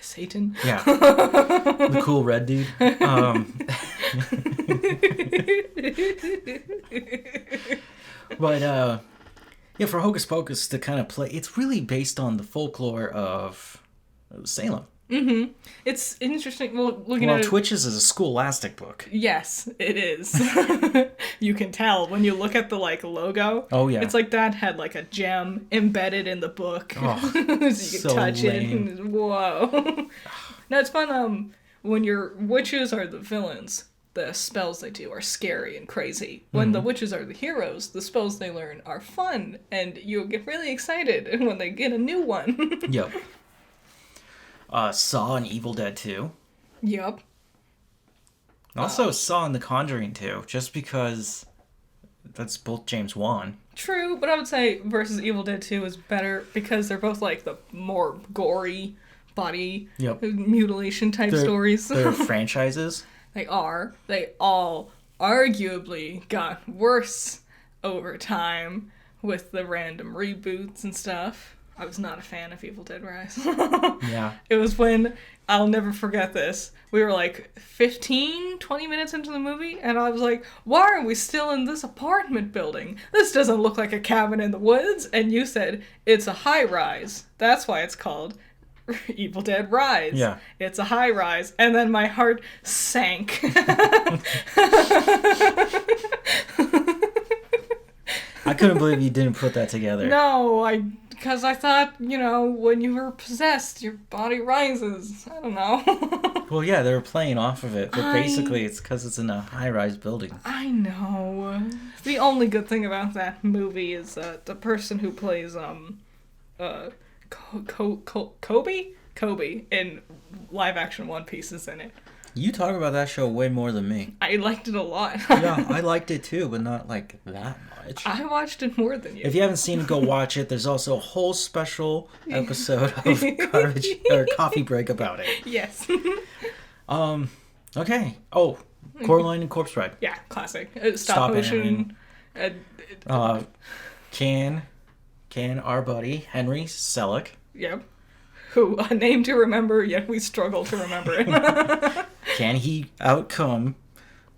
Satan. Yeah. The cool red dude. But yeah, for Hocus Pocus to kind of play, it's really based on the folklore of Salem. Mm-hmm. It's interesting. Well, looking at it, Twitches is a scholastic book. Yes, it is. You can tell when you look at the logo. Oh yeah. It's like that had like a gem embedded in the book, oh, so you can touch lame. it. And, whoa. No, it's fun. When your witches are the villains, the spells they do are scary and crazy. When the witches are the heroes, the spells they learn are fun, and you get really excited when they get a new one. Yep. Saw and Evil Dead 2. Yep. Also Saw and The Conjuring 2, just because that's both James Wan. True, but I would say versus Evil Dead 2 is better because they're both like the more gory body mutilation type stories. They're franchises. They are. They all arguably got worse over time with the random reboots and stuff. I was not a fan of Evil Dead Rise. Yeah. It was when, I'll never forget this, we were like 15, 20 minutes into the movie, and I was like, why are we still in this apartment building? This doesn't look like a cabin in the woods. And you said, it's a high-rise. That's why it's called Evil Dead Rise. Yeah. It's a high-rise. And then my heart sank. I couldn't believe you didn't put that together. No, because I thought, when you were possessed, your body rises. I don't know. Well, yeah, they were playing off of it, but basically it's because it's in a high-rise building. I know. The only good thing about that movie is the person who plays Kobe in live-action One Piece is in it. You talk about that show way more than me. I liked it a lot. Yeah, I liked it too, but not like that much. I watched it more than you. If you haven't seen it, go watch it. There's also a whole special episode of Coffee Break about it. Yes. Okay. Oh, Coraline and Corpse Bride. Yeah, classic. Stop motion. Can our buddy Henry Selick. Yep. Who, a name to remember, yet we struggle to remember it. Can he outcome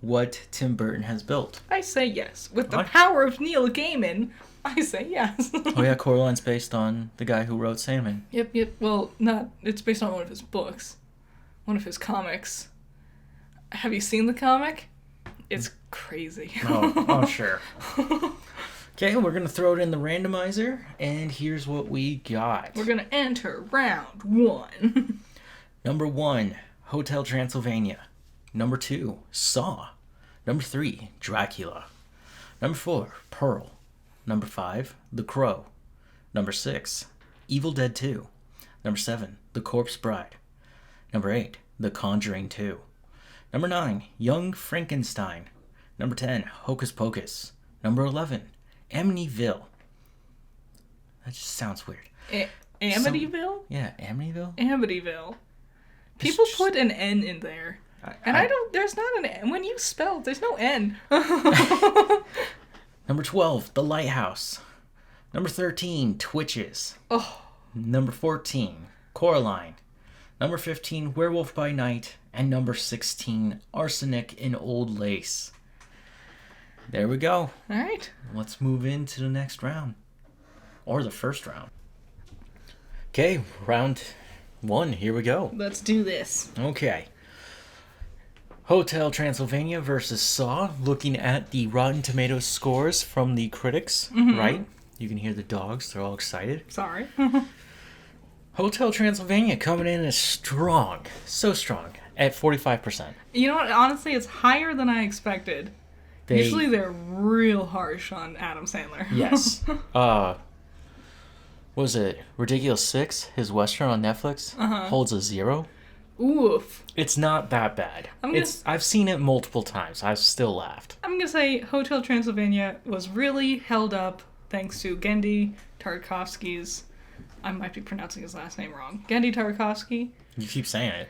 what Tim Burton has built? I say yes. With the power of Neil Gaiman, I say yes. Oh yeah, Coraline's based on the guy who wrote Sandman. Yep. Well, it's based on one of his books. One of his comics. Have you seen the comic? It's crazy. Oh, sure. Okay, we're going to throw it in the randomizer, and here's what we got. We're going to enter round 1. Number 1, Hotel Transylvania. Number 2, Saw. Number 3, Dracula. Number 4, Pearl. Number 5, The Crow. Number 6, Evil Dead 2. Number 7, The Corpse Bride. Number 8, The Conjuring 2. Number 9, Young Frankenstein. Number 10, Hocus Pocus. Number 11, Amityville. That just sounds weird. Amityville? Yeah, Amityville? Amityville. People put an N in there. There's not an N. When you spell, there's no N. Number 12, The Lighthouse. Number 13, Twitches. Oh. Number 14, Coraline. Number 15, Werewolf by Night. And number 16, Arsenic in Old Lace. There we go. All right. Let's move into the next round. Or the first round. Okay, round 1. Here we go. Let's do this. Okay. Hotel Transylvania versus Saw. Looking at the Rotten Tomatoes scores from the critics, right? You can hear the dogs. They're all excited. Sorry. Hotel Transylvania coming in as strong. So strong. At 45%. You know what? Honestly, it's higher than I expected. Usually they're real harsh on Adam Sandler. Yes. Was it Ridiculous 6? His Western on Netflix holds a 0. Oof. It's not that bad. I've seen it multiple times. I've still laughed. I'm gonna say Hotel Transylvania was really held up thanks to Genndy Tartakovsky's. I might be pronouncing his last name wrong. Genndy Tartakovsky. You keep saying it.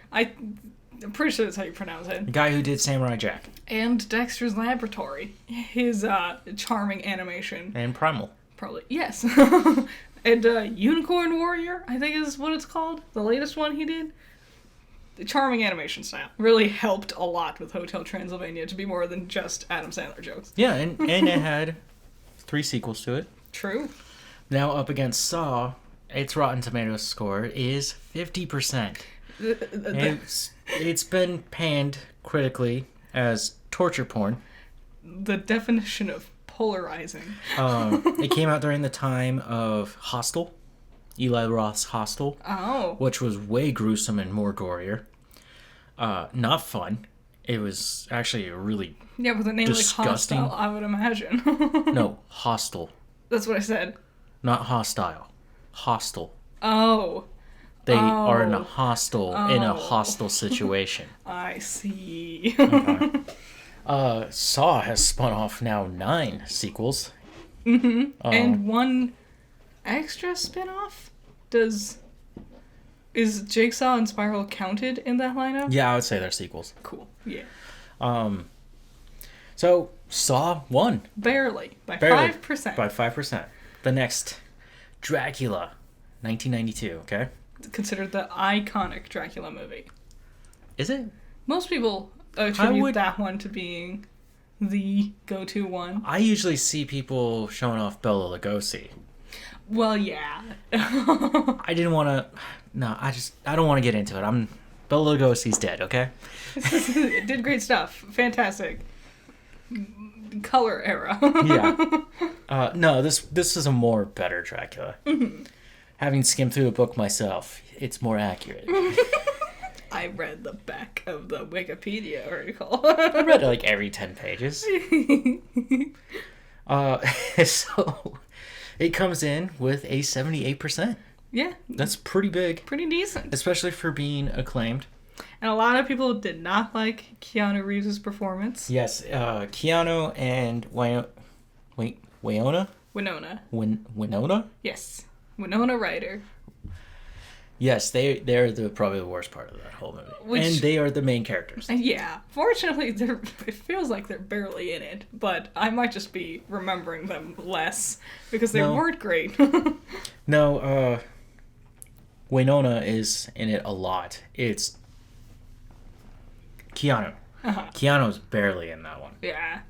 I'm pretty sure that's how you pronounce it. The guy who did Samurai Jack. And Dexter's Laboratory. His charming animation. And Primal. Probably. Yes. And Unicorn Warrior, I think is what it's called. The latest one he did. The charming animation style really helped a lot with Hotel Transylvania to be more than just Adam Sandler jokes. Yeah, and it had 3 sequels to it. True. Now up against Saw, its Rotten Tomatoes score is 50%. It's been panned critically as torture porn. The definition of polarizing. It came out during the time of Hostel, Eli Roth's Hostel, which was way gruesome and more gorier. Not fun. It was actually a really with a name disgusting. like Hostel, I would imagine. No, Hostel. That's what I said. Not hostile. Hostel. Oh. They are in a hostel, in a hostile situation. I see. Okay. Saw has spun off now 9 sequels. And 1 extra spin-off? Is Jigsaw and Spiral counted in that lineup? Yeah, I would say they're sequels. Cool. Yeah. So Saw won. Barely. By 5%. By 5%. The next, Dracula, 1992, okay? Considered the iconic Dracula movie. Is it? Most people attribute that one to being the go-to one. I usually see people showing off Bela Lugosi. Well, yeah. I didn't want to... No, I don't want to get into it. Bela Lugosi's dead, okay? It did great stuff. Fantastic. Color era. Yeah. No, this is a more better Dracula. Having skimmed through the book myself, it's more accurate. I read the back of the Wikipedia article. I read like every 10 pages. So it comes in with a 78%. Yeah. That's pretty big. Pretty decent. Especially for being acclaimed. And a lot of people did not like Keanu Reeves' performance. Yes, Keanu and Winona? Winona? Yes. Winona Ryder. Yes, they're probably the worst part of that whole movie. And they are the main characters. Yeah. Fortunately, it feels like they're barely in it, but I might just be remembering them less because they weren't great. No, Winona is in it a lot. It's Keanu. Keanu's barely in that one. Yeah.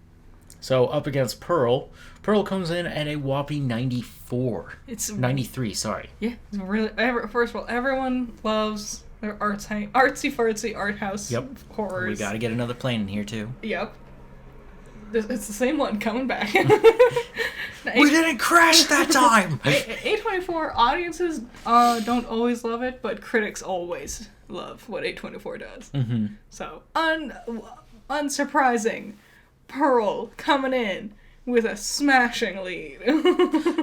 So up against Pearl. Pearl comes in at a whopping 94. It's 93, sorry. Yeah, it's really. First of all, everyone loves their artsy fartsy art house horrors. We got to get another plane in here too. Yep. It's the same one coming back. We didn't crash that time. A24 audiences don't always love it, but critics always love what A24 does. Mm-hmm. So unsurprising, Pearl coming in with a smashing lead.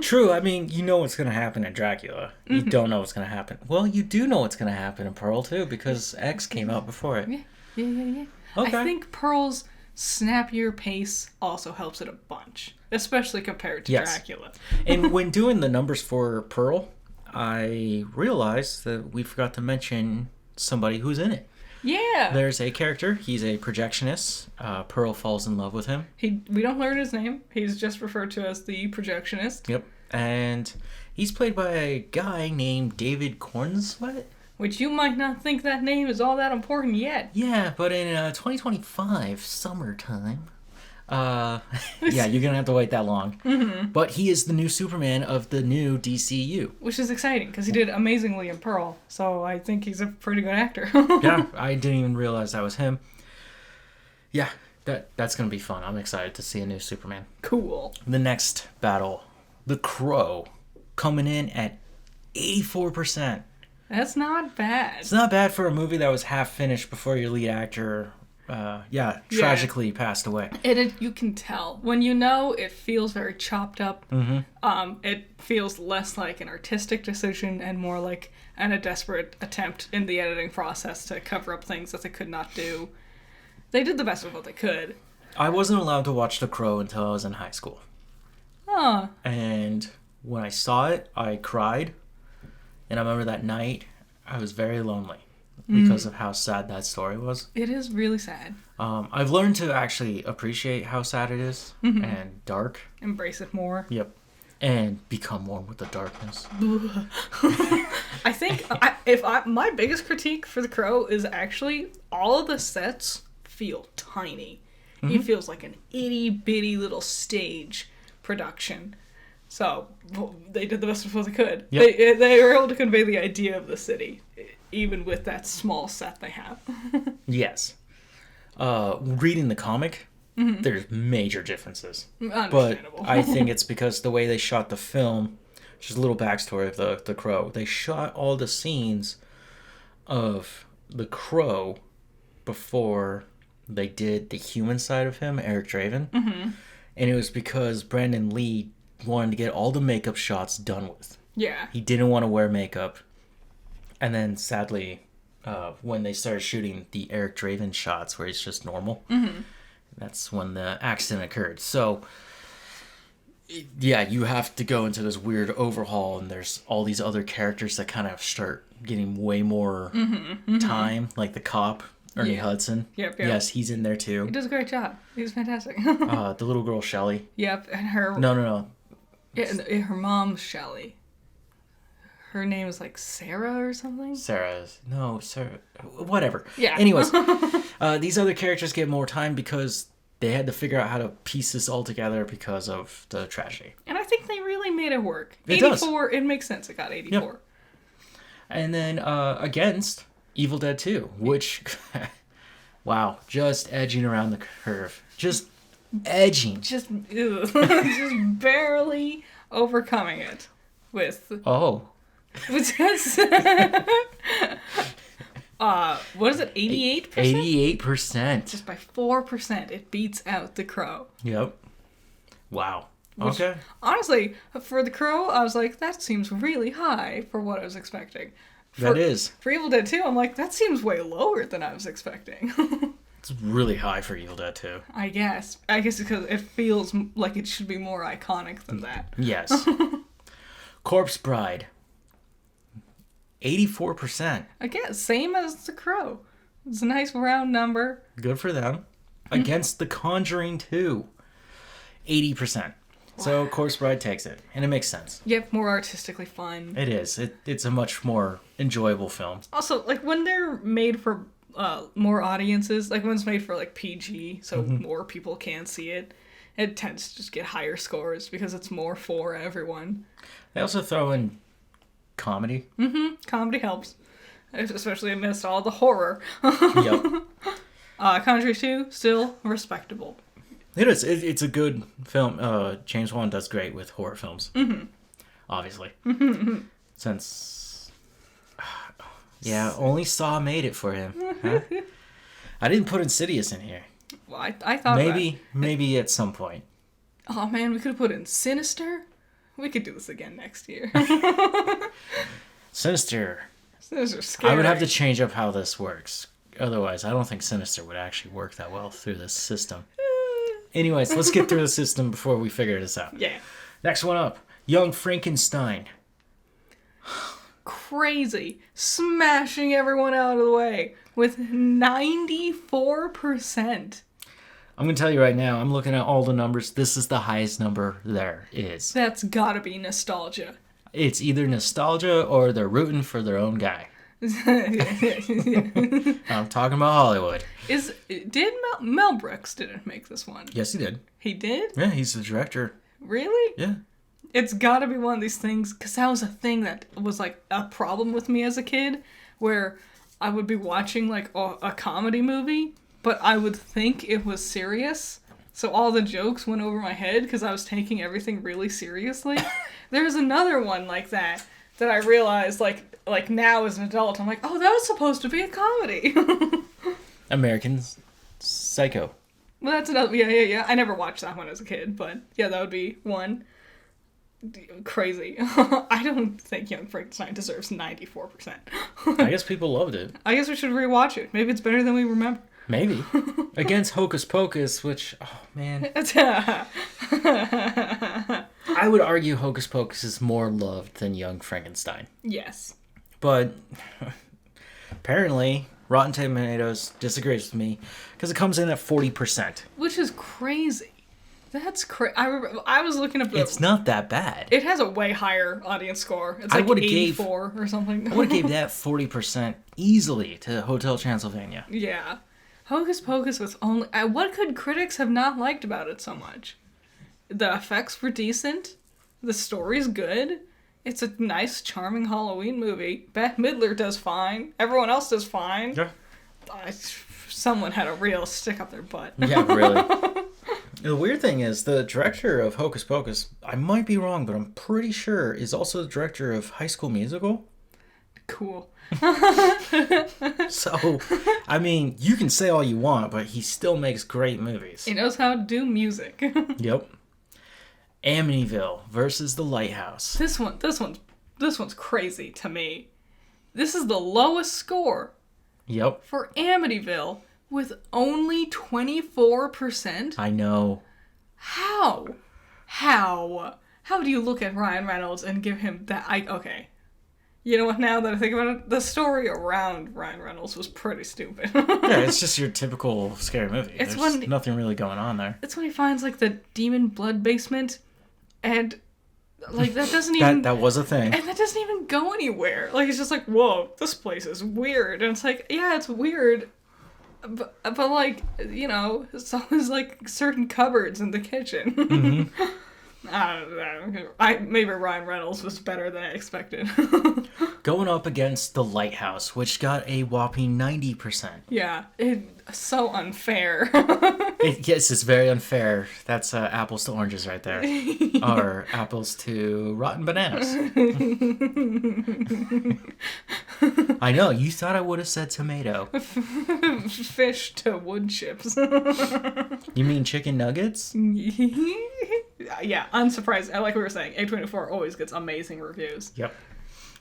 True. I mean, you know what's going to happen in Dracula. You don't know what's going to happen. Well, you do know what's going to happen in Pearl, too, because X came out before it. Yeah. Okay. I think Pearl's snappier pace also helps it a bunch, especially compared to Dracula. And when doing the numbers for Pearl, I realized that we forgot to mention somebody who's in it. Yeah. There's a character. He's a projectionist. Pearl falls in love with him. We don't learn his name. He's just referred to as the projectionist. Yep. And he's played by a guy named David Cornslet. Which you might not think that name is all that important yet. Yeah, but in 2025, summertime... yeah, you're going to have to wait that long. Mm-hmm. But he is the new Superman of the new DCU. Which is exciting, because he did amazingly in Pearl. So I think he's a pretty good actor. Yeah, I didn't even realize that was him. Yeah, that's going to be fun. I'm excited to see a new Superman. Cool. The next battle, The Crow, coming in at 84%. That's not bad. It's not bad for a movie that was half finished before your lead actor... tragically passed away. You can tell. When you know, it feels very chopped up. Mm-hmm. It feels less like an artistic decision and more like a desperate attempt in the editing process to cover up things that they could not do. They did the best of what they could. I wasn't allowed to watch The Crow until I was in high school. Huh. And when I saw it, I cried. And I remember that night, I was very lonely. Because of how sad that story was. It is really sad. I've learned to actually appreciate how sad it is and dark. Embrace it more. Yep. And become one with the darkness. I think my biggest critique for The Crow is actually all of the sets feel tiny. Mm-hmm. It feels like an itty bitty little stage production. So they did the best of what they could. Yep. They were able to convey the idea of the city, even with that small set they have. Yes. Reading the comic, there's major differences. Understandable. But I think it's because the way they shot the film, just a little backstory of the Crow, they shot all the scenes of the Crow before they did the human side of him, Eric Draven. Mm-hmm. And it was because Brandon Lee wanted to get all the makeup shots done with. Yeah. He didn't want to wear makeup. And then, sadly, when they started shooting the Eric Draven shots where he's just normal, that's when the accident occurred. So, yeah, you have to go into this weird overhaul, and there's all these other characters that kind of start getting way more time, like the cop, Ernie Hudson. Yep. Yes, he's in there, too. He does a great job. He's fantastic. The little girl, Shelley. Yep, and her... No. Yeah, her mom's Shelley. Her name is like Sarah or something? Sarah. Whatever. Yeah. Anyways, these other characters get more time because they had to figure out how to piece this all together because of the tragedy. And I think they really made it work. It 84, it makes sense. It got 84. Yep. And then against Evil Dead 2, which, wow, just edging around the curve. Just edging. Just barely overcoming it with... Oh. What is it? 88%? 88%. Just by 4%, it beats out The Crow. Yep. Wow. Which, okay. Honestly, for The Crow, I was like, that seems really high for what I was expecting. That is. For Evil Dead 2, I'm like, that seems way lower than I was expecting. It's really high for Evil Dead 2. I guess because it feels like it should be more iconic than that. Yes. Corpse Bride. 84%. Again, same as The Crow. It's a nice round number. Good for them. Against The Conjuring 2. 80%. So Corpse Bride takes it. And it makes sense. Yep, more artistically fun. It is. It's a much more enjoyable film. Also, like, when they're made for more audiences, like when it's made for, like, PG, so more people can see it, it tends to just get higher scores because it's more for everyone. They also throw in comedy. Comedy helps. Especially amidst all the horror. Yep. Conjuring 2, still respectable. It is. It's a good film. James Wan does great with horror films. Obviously. Since... Yeah, only Saw made it for him. Huh? I didn't put Insidious in here. Well, I thought Maybe at some point. Oh man, we could have put in Sinister. We could do this again next year. Sinister. Sinister's scary. I would have to change up how this works. Otherwise, I don't think Sinister would actually work that well through this system. Anyways, let's get through the system before we figure this out. Yeah. Next one up. Young Frankenstein. Crazy. Smashing everyone out of the way with 94%. I'm going to tell you right now, I'm looking at all the numbers. This is the highest number there is. That's gotta be nostalgia. It's either nostalgia or they're rooting for their own guy. I'm talking about Hollywood. Did Mel Brooks didn't make this one? Yes, he did. He did? Yeah, he's the director. Really? Yeah. It's gotta be one of these things, because that was a thing that was like a problem with me as a kid, where I would be watching like a comedy movie, but I would think it was serious, so all the jokes went over my head because I was taking everything really seriously. There's another one like that I realized like now as an adult, I'm like, oh, that was supposed to be a comedy. American Psycho. Well, that's another. Yeah. I never watched that one as a kid, but yeah, that would be one. Crazy. I don't think Young Frankenstein deserves 94%. I guess people loved it. I guess we should rewatch it. Maybe it's better than we remember. Maybe. Against Hocus Pocus, which, oh man. I would argue Hocus Pocus is more loved than Young Frankenstein. Yes. But apparently Rotten Tomatoes disagrees with me because it comes in at 40%. Which is crazy. That's crazy. I was looking up. It's not that bad. It has a way higher audience score. It's like 84 or something. I would have gave that 40% easily to Hotel Transylvania. Yeah. Hocus Pocus was only... what could critics have not liked about it so much? The effects were decent. The story's good. It's a nice, charming Halloween movie. Bette Midler does fine. Everyone else does fine. Yeah. Someone had a real stick up their butt. Yeah, really. The weird thing is, the director of Hocus Pocus, I might be wrong, but I'm pretty sure, is also the director of High School Musical. Cool. So, I mean, you can say all you want, but he still makes great movies. He knows how to do music. Yep. Amityville versus The Lighthouse. This one's crazy to me. This is the lowest score. Yep. For Amityville with only 24%. I know. How? How do you look at Ryan Reynolds and give him that? Okay. You know what, now that I think about it, the story around Ryan Reynolds was pretty stupid. Yeah, it's just your typical scary movie. It's There's nothing really going on there. It's when he finds, like, the demon blood basement, and, like, that doesn't even... that was a thing. And that doesn't even go anywhere. Like, it's just like, whoa, this place is weird. And it's like, yeah, it's weird, but like, you know, so there's, like, certain cupboards in the kitchen. Mm-hmm. I don't know. Maybe Ryan Reynolds was better than I expected. Going up against The Lighthouse, which got a whopping 90%. Yeah, it's so unfair. Yes, it's very unfair. That's apples to oranges right there. Or apples to rotten bananas. I know, you thought I would have said tomato. Fish to wood chips. You mean chicken nuggets? Yeah, unsurprised. Like we were saying, A24 always gets amazing reviews. Yep.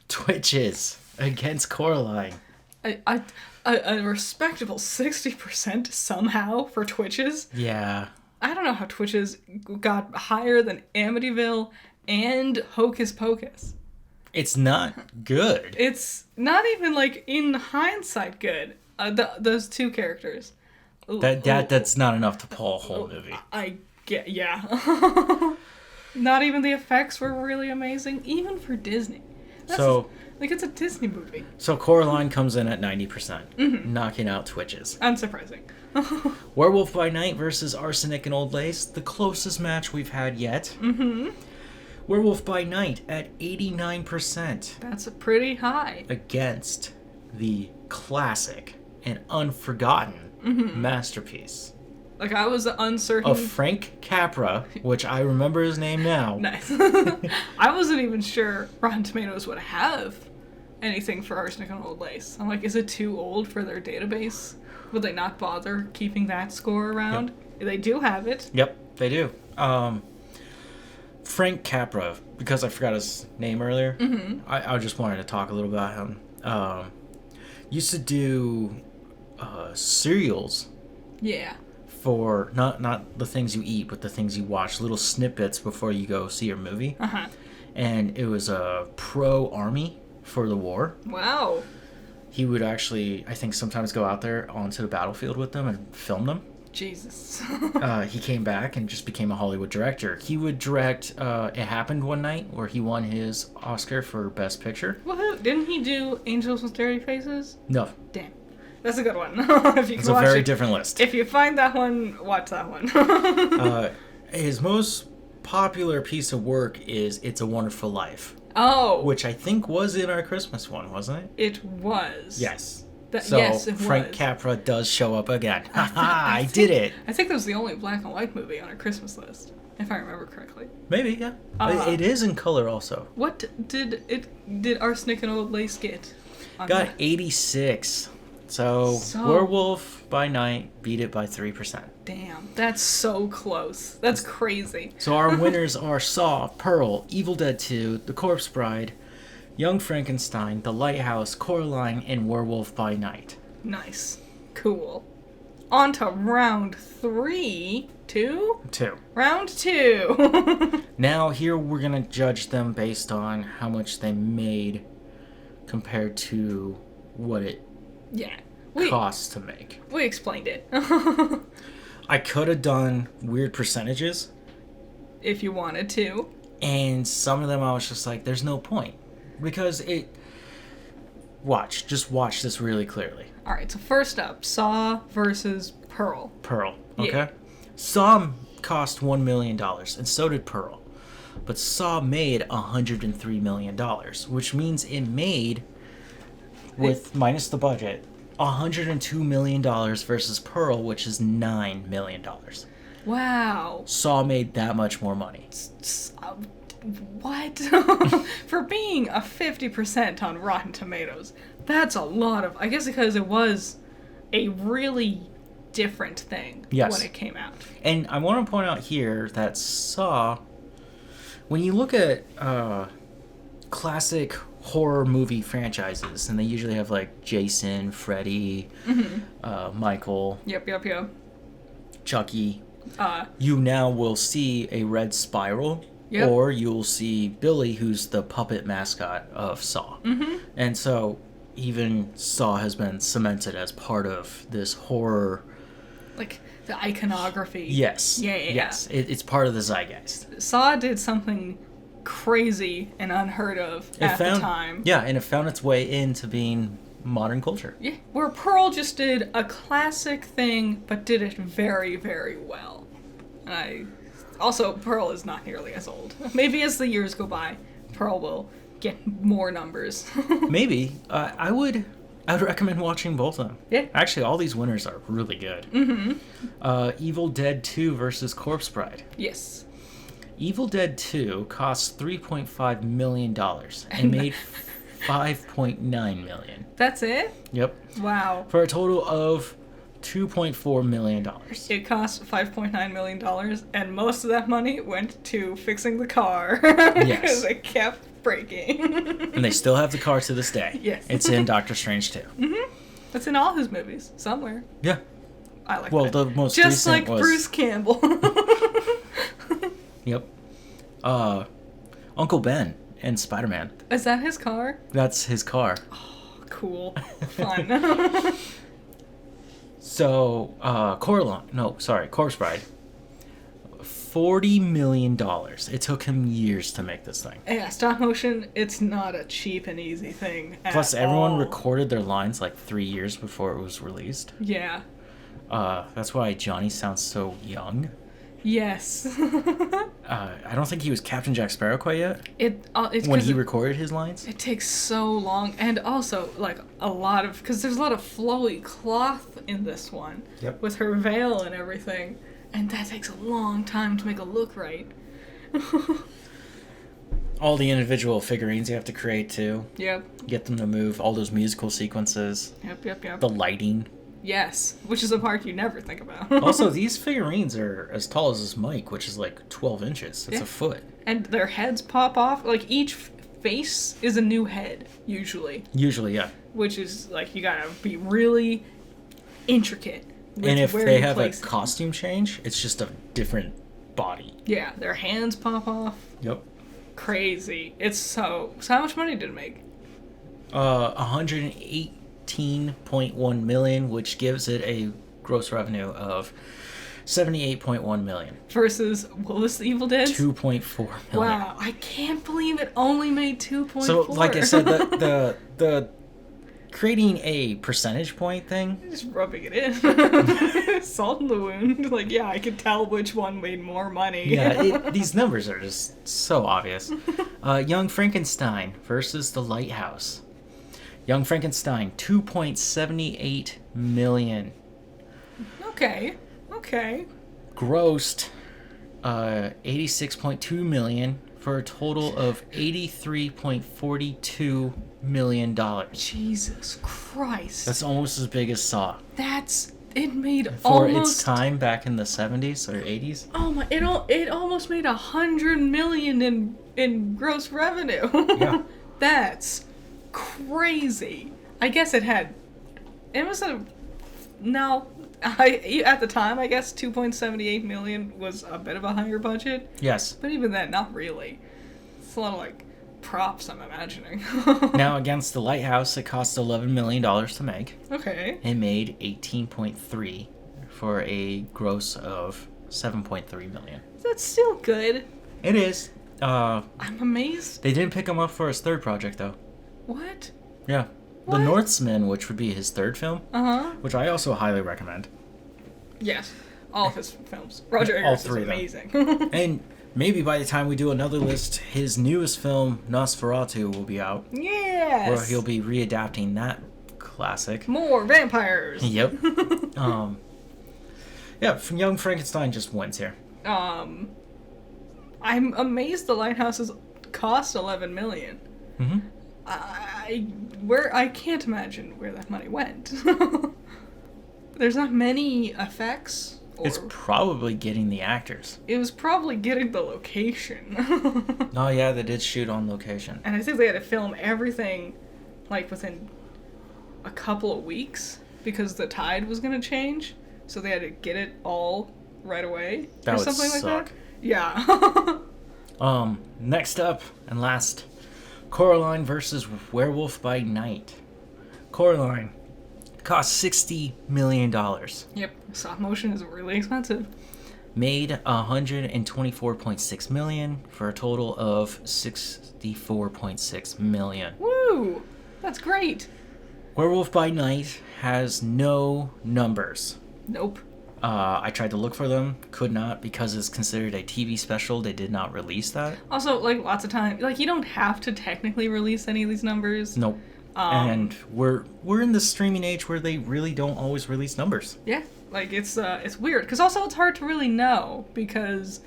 Twitches against Coraline. A respectable 60% somehow for Twitches. Yeah. I don't know how Twitches got higher than Amityville and Hocus Pocus. It's not good. It's not even, like, in hindsight good. Those two characters. That's not enough to pull a whole movie. Yeah. Not even the effects were really amazing, even for Disney. It's a Disney movie. So Coraline comes in at 90%, knocking out Twitches. Unsurprising. Werewolf by Night versus Arsenic and Old Lace, the closest match we've had yet. Mm-hmm. Werewolf by Night at 89%. That's a pretty high. Against the classic and unforgotten masterpiece. Like, I was uncertain. Of Frank Capra, which I remember his name now. Nice. I wasn't even sure Rotten Tomatoes would have anything for Arsenic and Old Lace. I'm like, is it too old for their database? Would they not bother keeping that score around? Yep. They do have it. Yep, they do. Frank Capra, because I forgot his name earlier, I just wanted to talk a little about him. Used to do cereals. Yeah. For not the things you eat, but the things you watch, little snippets before you go see your movie. And it was a pro-army for the war. Wow. He would actually, I think, sometimes go out there onto the battlefield with them and film them. Jesus. He came back and just became a Hollywood director. He would direct It Happened One Night, where he won his Oscar for Best Picture. Woohoo! Didn't he do Angels with Dirty Faces? No. Damn. That's a good one. It's a very different list. If you find that one, watch that one. His most popular piece of work is It's a Wonderful Life. Oh. Which I think was in our Christmas one, wasn't it? It was. Yes. Yes, it was. Frank Capra does show up again. I did it. I think that was the only black and white movie on our Christmas list, if I remember correctly. Maybe, yeah. It is in color also. What did Arsenic and Old Lace get? Got 86. So Werewolf by Night beat it by 3%. Damn, that's so close. That's crazy. So our winners are Saw, Pearl, Evil Dead 2, The Corpse Bride, Young Frankenstein, The Lighthouse, Coraline, and Werewolf by Night. Nice. Cool. On to round 3. 2? 2. Round 2. Now here we're going to judge them based on how much they made compared to what it costs to make. We explained it. I could have done weird percentages. If you wanted to. And some of them I was just like, there's no point. Because just watch this really clearly. Alright, so first up, Saw versus Pearl. Pearl, okay? Yeah. Saw cost $1 million, and so did Pearl. But Saw made $103 million, which means it made, minus the budget, $102 million versus Pearl, which is $9 million. Wow. Saw made that much more money. What? For being a 50% on Rotten Tomatoes, that's a lot of... I guess because it was a really different thing when it came out. And I want to point out here that Saw, when you look at classic horror movie franchises, and they usually have like Jason, Freddy, Michael, Chucky, you now will see a red spiral, or you'll see Billy, who's the puppet mascot of Saw. And so even Saw has been cemented as part of this horror, like the iconography. Yes. Yes. It's part of the zeitgeist. Saw did something crazy and unheard of at the time. Yeah, and it found its way into being modern culture. Yeah, where Pearl just did a classic thing, but did it very, very well. Also, Pearl is not nearly as old. Maybe as the years go by, Pearl will get more numbers. Maybe. I would recommend watching both of them. Yeah. Actually, all these winners are really good. Evil Dead 2 versus Corpse Bride. Yes. Evil Dead 2 cost $3.5 million and made $5.9 million. That's it? Yep. Wow. For a total of $2.4 million. It cost $5.9 million, and most of that money went to fixing the car. Yes. Because it kept breaking. And they still have the car to this day. Yes. It's in Doctor Strange 2. Mm-hmm. That's in all his movies, somewhere. Yeah. I like well, that. The most just recent like was... Bruce Campbell. Yep. Uncle Ben in Spider-Man. Is that his car? That's his car. Oh, cool. Fun. So, Corpse Bride. $40 million. It took him years to make this thing. Yeah, stop motion, it's not a cheap and easy thing. Plus, everyone recorded their lines like 3 years before it was released. Yeah. That's why Johnny sounds so young. Yes. I don't think he was Captain Jack Sparrow quite yet. It's when he recorded his lines. It takes so long, and also like because there's a lot of flowy cloth in this one. Yep. With her veil and everything, and that takes a long time to make it look right. All the individual figurines you have to create too. Yep. Get them to move. All those musical sequences. Yep. The lighting. Yes, which is a part you never think about. Also, these figurines are as tall as this mic, which is like 12 inches. It's a foot. And their heads pop off. Like, each face is a new head, usually. Usually, yeah. Which is, like, you gotta be really intricate. And if they have a costume change, it's just a different body. Yeah, their hands pop off. Yep. Crazy. So how much money did it make? 118.1 million, which gives it a gross revenue of 78.1 million. Versus, what was The Evil Dead? 2.4 million. Wow, I can't believe it only made 2.4. So, like I said, the creating a percentage point thing. Just rubbing it in. Salt in the wound. Like, yeah, I could tell which one made more money. Yeah, these numbers are just so obvious. Young Frankenstein versus The Lighthouse. Young Frankenstein, 2.78 million. Okay. Grossed 86.2 million for a total of $83.42 million. Jesus Christ. That's almost as big as Saw. It made for its time back in the 70s or 80s. Oh my! It almost made $100 million in gross revenue. Yeah. That's crazy. I guess it was at the time, I guess 2.78 million was a bit of a higher budget. Yes. But even then, not really. It's a lot of like props, I'm imagining. Now against The Lighthouse, it cost $11 million to make. Okay. It made 18.3 for a gross of 7.3 million. That's still good. It is. I'm amazed. They didn't pick him up for his third project though. What? Yeah. What? The Northman, which would be his third film, which I also highly recommend. Yes, all of his films. Roger all Eggers three is amazing. And maybe by the time we do another list, his newest film, Nosferatu, will be out. Yes. Where he'll be readapting that classic. More vampires. Yep. Yeah, Young Frankenstein just wins here. I'm amazed The Lighthouses cost $11 million. Mm-hmm. I can't imagine where that money went. There's not many effects. It's probably getting the actors. It was probably getting the location. Oh yeah, they did shoot on location. And I think they had to film everything like within a couple of weeks because the tide was going to change. So they had to get it all right away. That or would something suck. like that. Yeah. Next up and last, Coraline versus Werewolf by Night. Coraline cost $60 million. Yep, stop motion is really expensive. Made $124.6 million for a total of $64.6 million. Woo! That's great. Werewolf by Night has no numbers. Nope. I tried to look for them, could not, because it's considered a TV special. They did not release that. Also, like, lots of time, like, you don't have to technically release any of these numbers. Nope. And we're in the streaming age where they really don't always release numbers. Yeah, like, it's weird. Because also it's hard to really know, because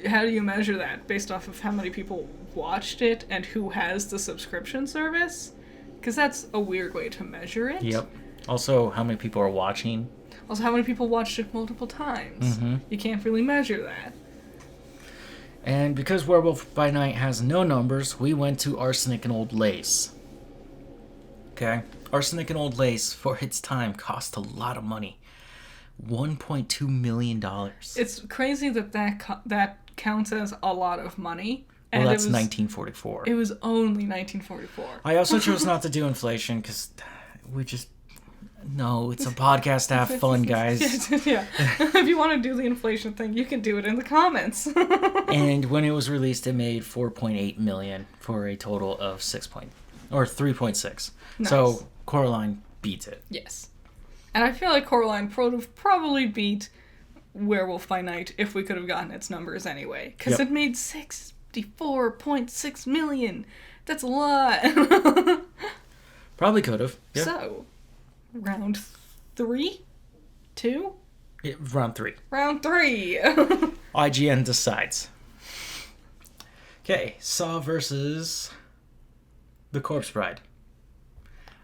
how do you measure that? Based off of how many people watched it and who has the subscription service? Because that's a weird way to measure it. Yep. Also, how many people are watching? Also, how many people watched it multiple times? Mm-hmm. You can't really measure that. And because Werewolf by Night has no numbers, we went to Arsenic and Old Lace. Okay? Arsenic and Old Lace, for its time, cost a lot of money. $1.2 million. It's crazy that counts as a lot of money. And well, that's 1944. It was only 1944. I also chose not to do inflation because we just... No, it's a podcast to have fun, guys. Yeah. If you want to do the inflation thing, you can do it in the comments. And when it was released, it made $4.8 million for a total of 3.6. Nice. So Coraline beats it. Yes. And I feel like Coraline would have probably beat Werewolf by Night if we could have gotten its numbers anyway. Because it made $64.6 million. That's a lot. Probably could have. Yep. So, round 3? 2? Yeah, round 3. Round 3. IGN decides. Okay, Saw versus The Corpse Bride.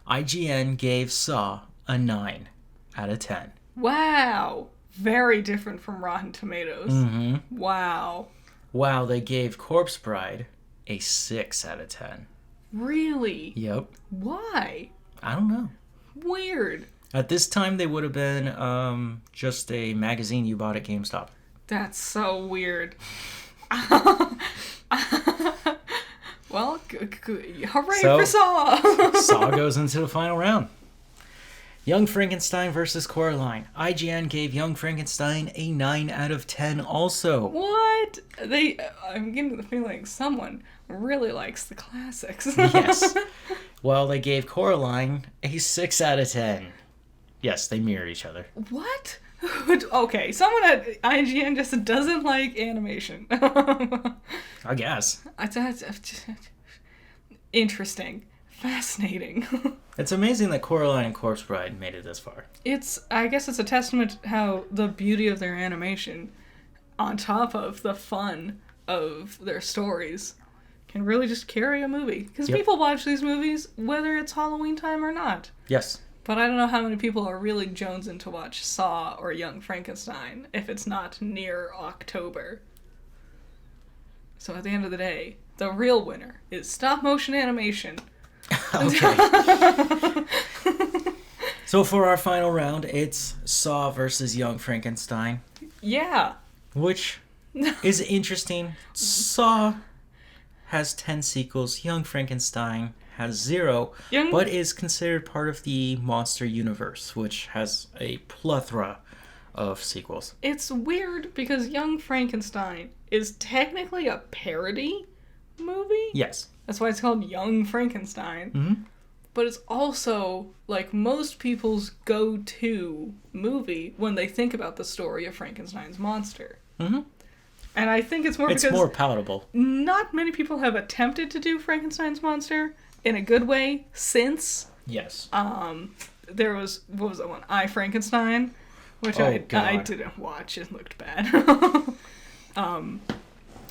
IGN gave Saw a 9 out of 10. Wow. Very different from Rotten Tomatoes. Mm-hmm. Wow. Wow, they gave Corpse Bride a 6 out of 10. Really? Yep. Why? I don't know. Weird. At this time, they would have been just a magazine you bought at GameStop. That's so weird. Well, hooray for Saw! Saw goes into the final round. Young Frankenstein versus Coraline. IGN gave Young Frankenstein a 9 out of 10 also. What? I'm getting the feeling someone really likes the classics. Yes. Well, they gave Coraline a 6 out of 10. Yes, they mirror each other. What? Okay, someone at IGN just doesn't like animation. I guess. Interesting. Fascinating. It's amazing that Coraline and Corpse Bride made it this far. I guess it's a testament to how the beauty of their animation, on top of the fun of their stories, can really just carry a movie. Because people watch these movies whether it's Halloween time or not. Yes. But I don't know how many people are really jonesing to watch Saw or Young Frankenstein if it's not near October. So at the end of the day, the real winner is stop motion animation. Okay. So for our final round, it's Saw versus Young Frankenstein. Yeah. Which is interesting. Saw has 10 sequels. Young Frankenstein has 0, but is considered part of the monster universe, which has a plethora of sequels. It's weird because Young Frankenstein is technically a parody movie. Yes. That's why it's called Young Frankenstein. Mm-hmm. But it's also, like, most people's go-to movie when they think about the story of Frankenstein's monster. Mm-hmm. And I think it's because... It's more palatable. Not many people have attempted to do Frankenstein's monster in a good way since. Yes. There was, what was that one? I, Frankenstein, which I didn't watch. It looked bad.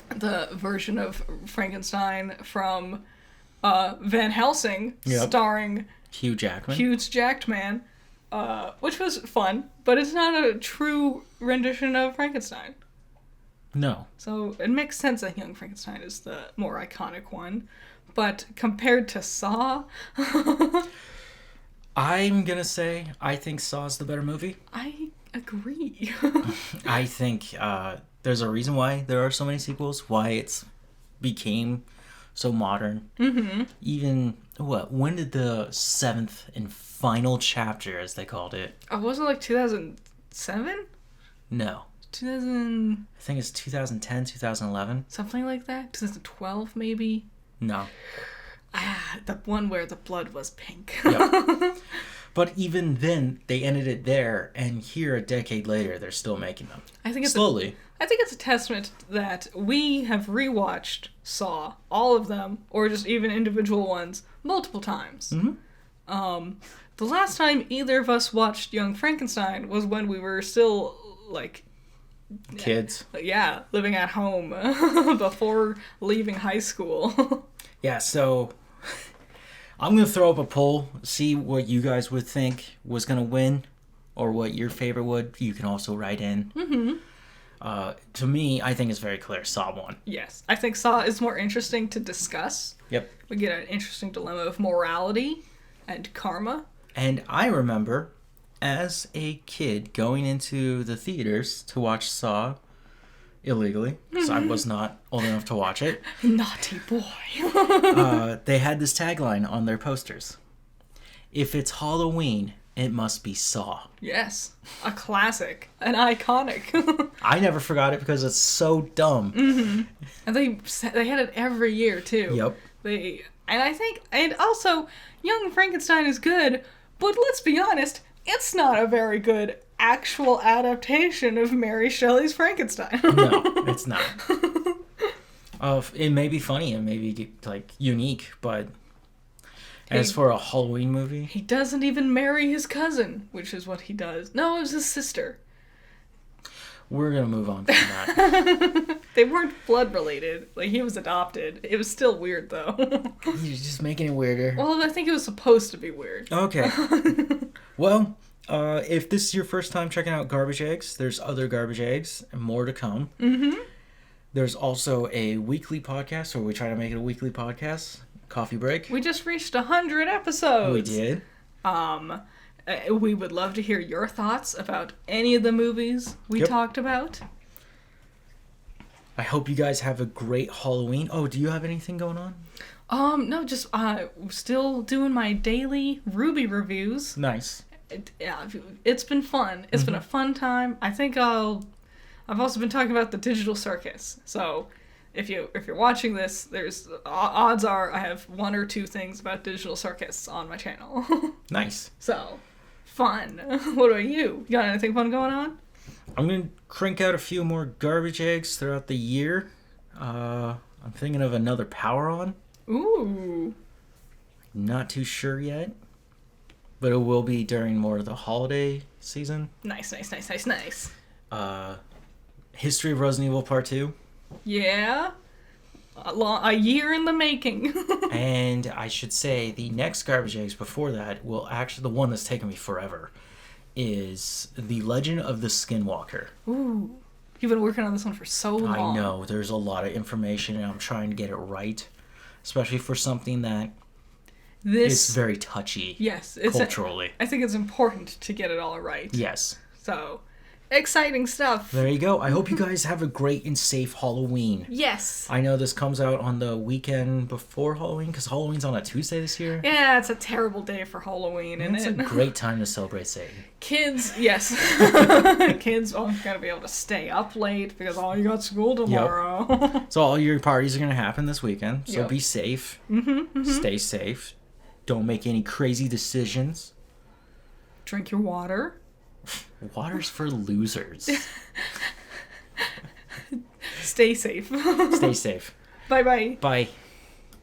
The version of Frankenstein from Van Helsing, starring Hugh Jackman. Huge Jacked Man, which was fun, but it's not a true rendition of Frankenstein. No. So it makes sense that Young Frankenstein is the more iconic one. But compared to Saw... I'm going to say I think Saw's the better movie. I agree. I think there's a reason why there are so many sequels, why it's became so modern. Mm-hmm. Even, when did the 7th and final chapter, as they called it? Was it like 2007? No. I think it's 2010, 2011. Something like that? 2012, maybe? No. The one where the blood was pink. Yep. But even then, they ended it there, and here, a decade later, they're still making them. I think it's slowly. I think it's a testament that we have rewatched Saw, all of them, or just even individual ones, multiple times. Mm-hmm. The last time either of us watched Young Frankenstein was when we were still, like, kids. Yeah, living at home before leaving high school. Yeah, so I'm going to throw up a poll, see what you guys would think was going to win, or what your favorite would. You can also write in. To me, I think it's very clear. Saw won. Yes. I think Saw is more interesting to discuss. Yep. We get an interesting dilemma of morality and karma. And I remember, as a kid, going into the theaters to watch Saw illegally, because I was not old enough to watch it. Naughty boy. They had this tagline on their posters. If it's Halloween, it must be Saw. Yes. A classic. An iconic. I never forgot it because it's so dumb. Mm-hmm. And they had it every year, too. Yep. And also, Young Frankenstein is good, but let's be honest, it's not a very good actual adaptation of Mary Shelley's Frankenstein. No, it's not. It may be funny and maybe like unique, but as for a Halloween movie, he doesn't even marry his cousin, which is what he does. No, it was his sister. We're gonna move on from that. They weren't blood related. Like, he was adopted. It was still weird, though. You're just making it weirder. Well, I think it was supposed to be weird. Okay. Well, if this is your first time checking out Garbage Eggs, there's other Garbage Eggs and more to come. Mm-hmm. There's also a weekly podcast, or we try to make it a weekly podcast, Coffee Break. We just reached 100 episodes. We did. We would love to hear your thoughts about any of the movies we talked about. I hope you guys have a great Halloween. Oh, do you have anything going on? No, just still doing my daily Ruby reviews. Nice. It's been fun. It's been a fun time. I think I've also been talking about the Digital Circus. So if you're watching this, there's odds are I have one or two things about Digital Circus on my channel. Nice. So fun. What about you? You got anything fun going on? I'm gonna crank out a few more Garbage Eggs throughout the year. I'm thinking of another Power On. Ooh. Not too sure yet, but it will be during more of the holiday season. Nice. History of Resident Evil Part 2. Yeah. A year in the making. And I should say the next Garbage Eggs before that will actually, the one that's taken me forever, is The Legend of the Skinwalker. Ooh. You've been working on this one for so long. I know. There's a lot of information and I'm trying to get it right. Especially for something that is very touchy. Yes. Culturally. I think it's important to get it all right. Yes. So, exciting stuff. There you go. I hope you guys have a great and safe Halloween. Yes. I know this comes out on the weekend before Halloween, because Halloween's on a Tuesday this year. Yeah, it's a terrible day for Halloween, isn't it? It's a great time to celebrate Satan. Kids, yes. Kids aren't going to be able to stay up late because, you got school tomorrow. Yep. So all your parties are going to happen this weekend, so be safe. Mm-hmm. Stay safe. Don't make any crazy decisions. Drink your water. Water's for losers. Stay safe. Stay safe. Bye-bye. Bye.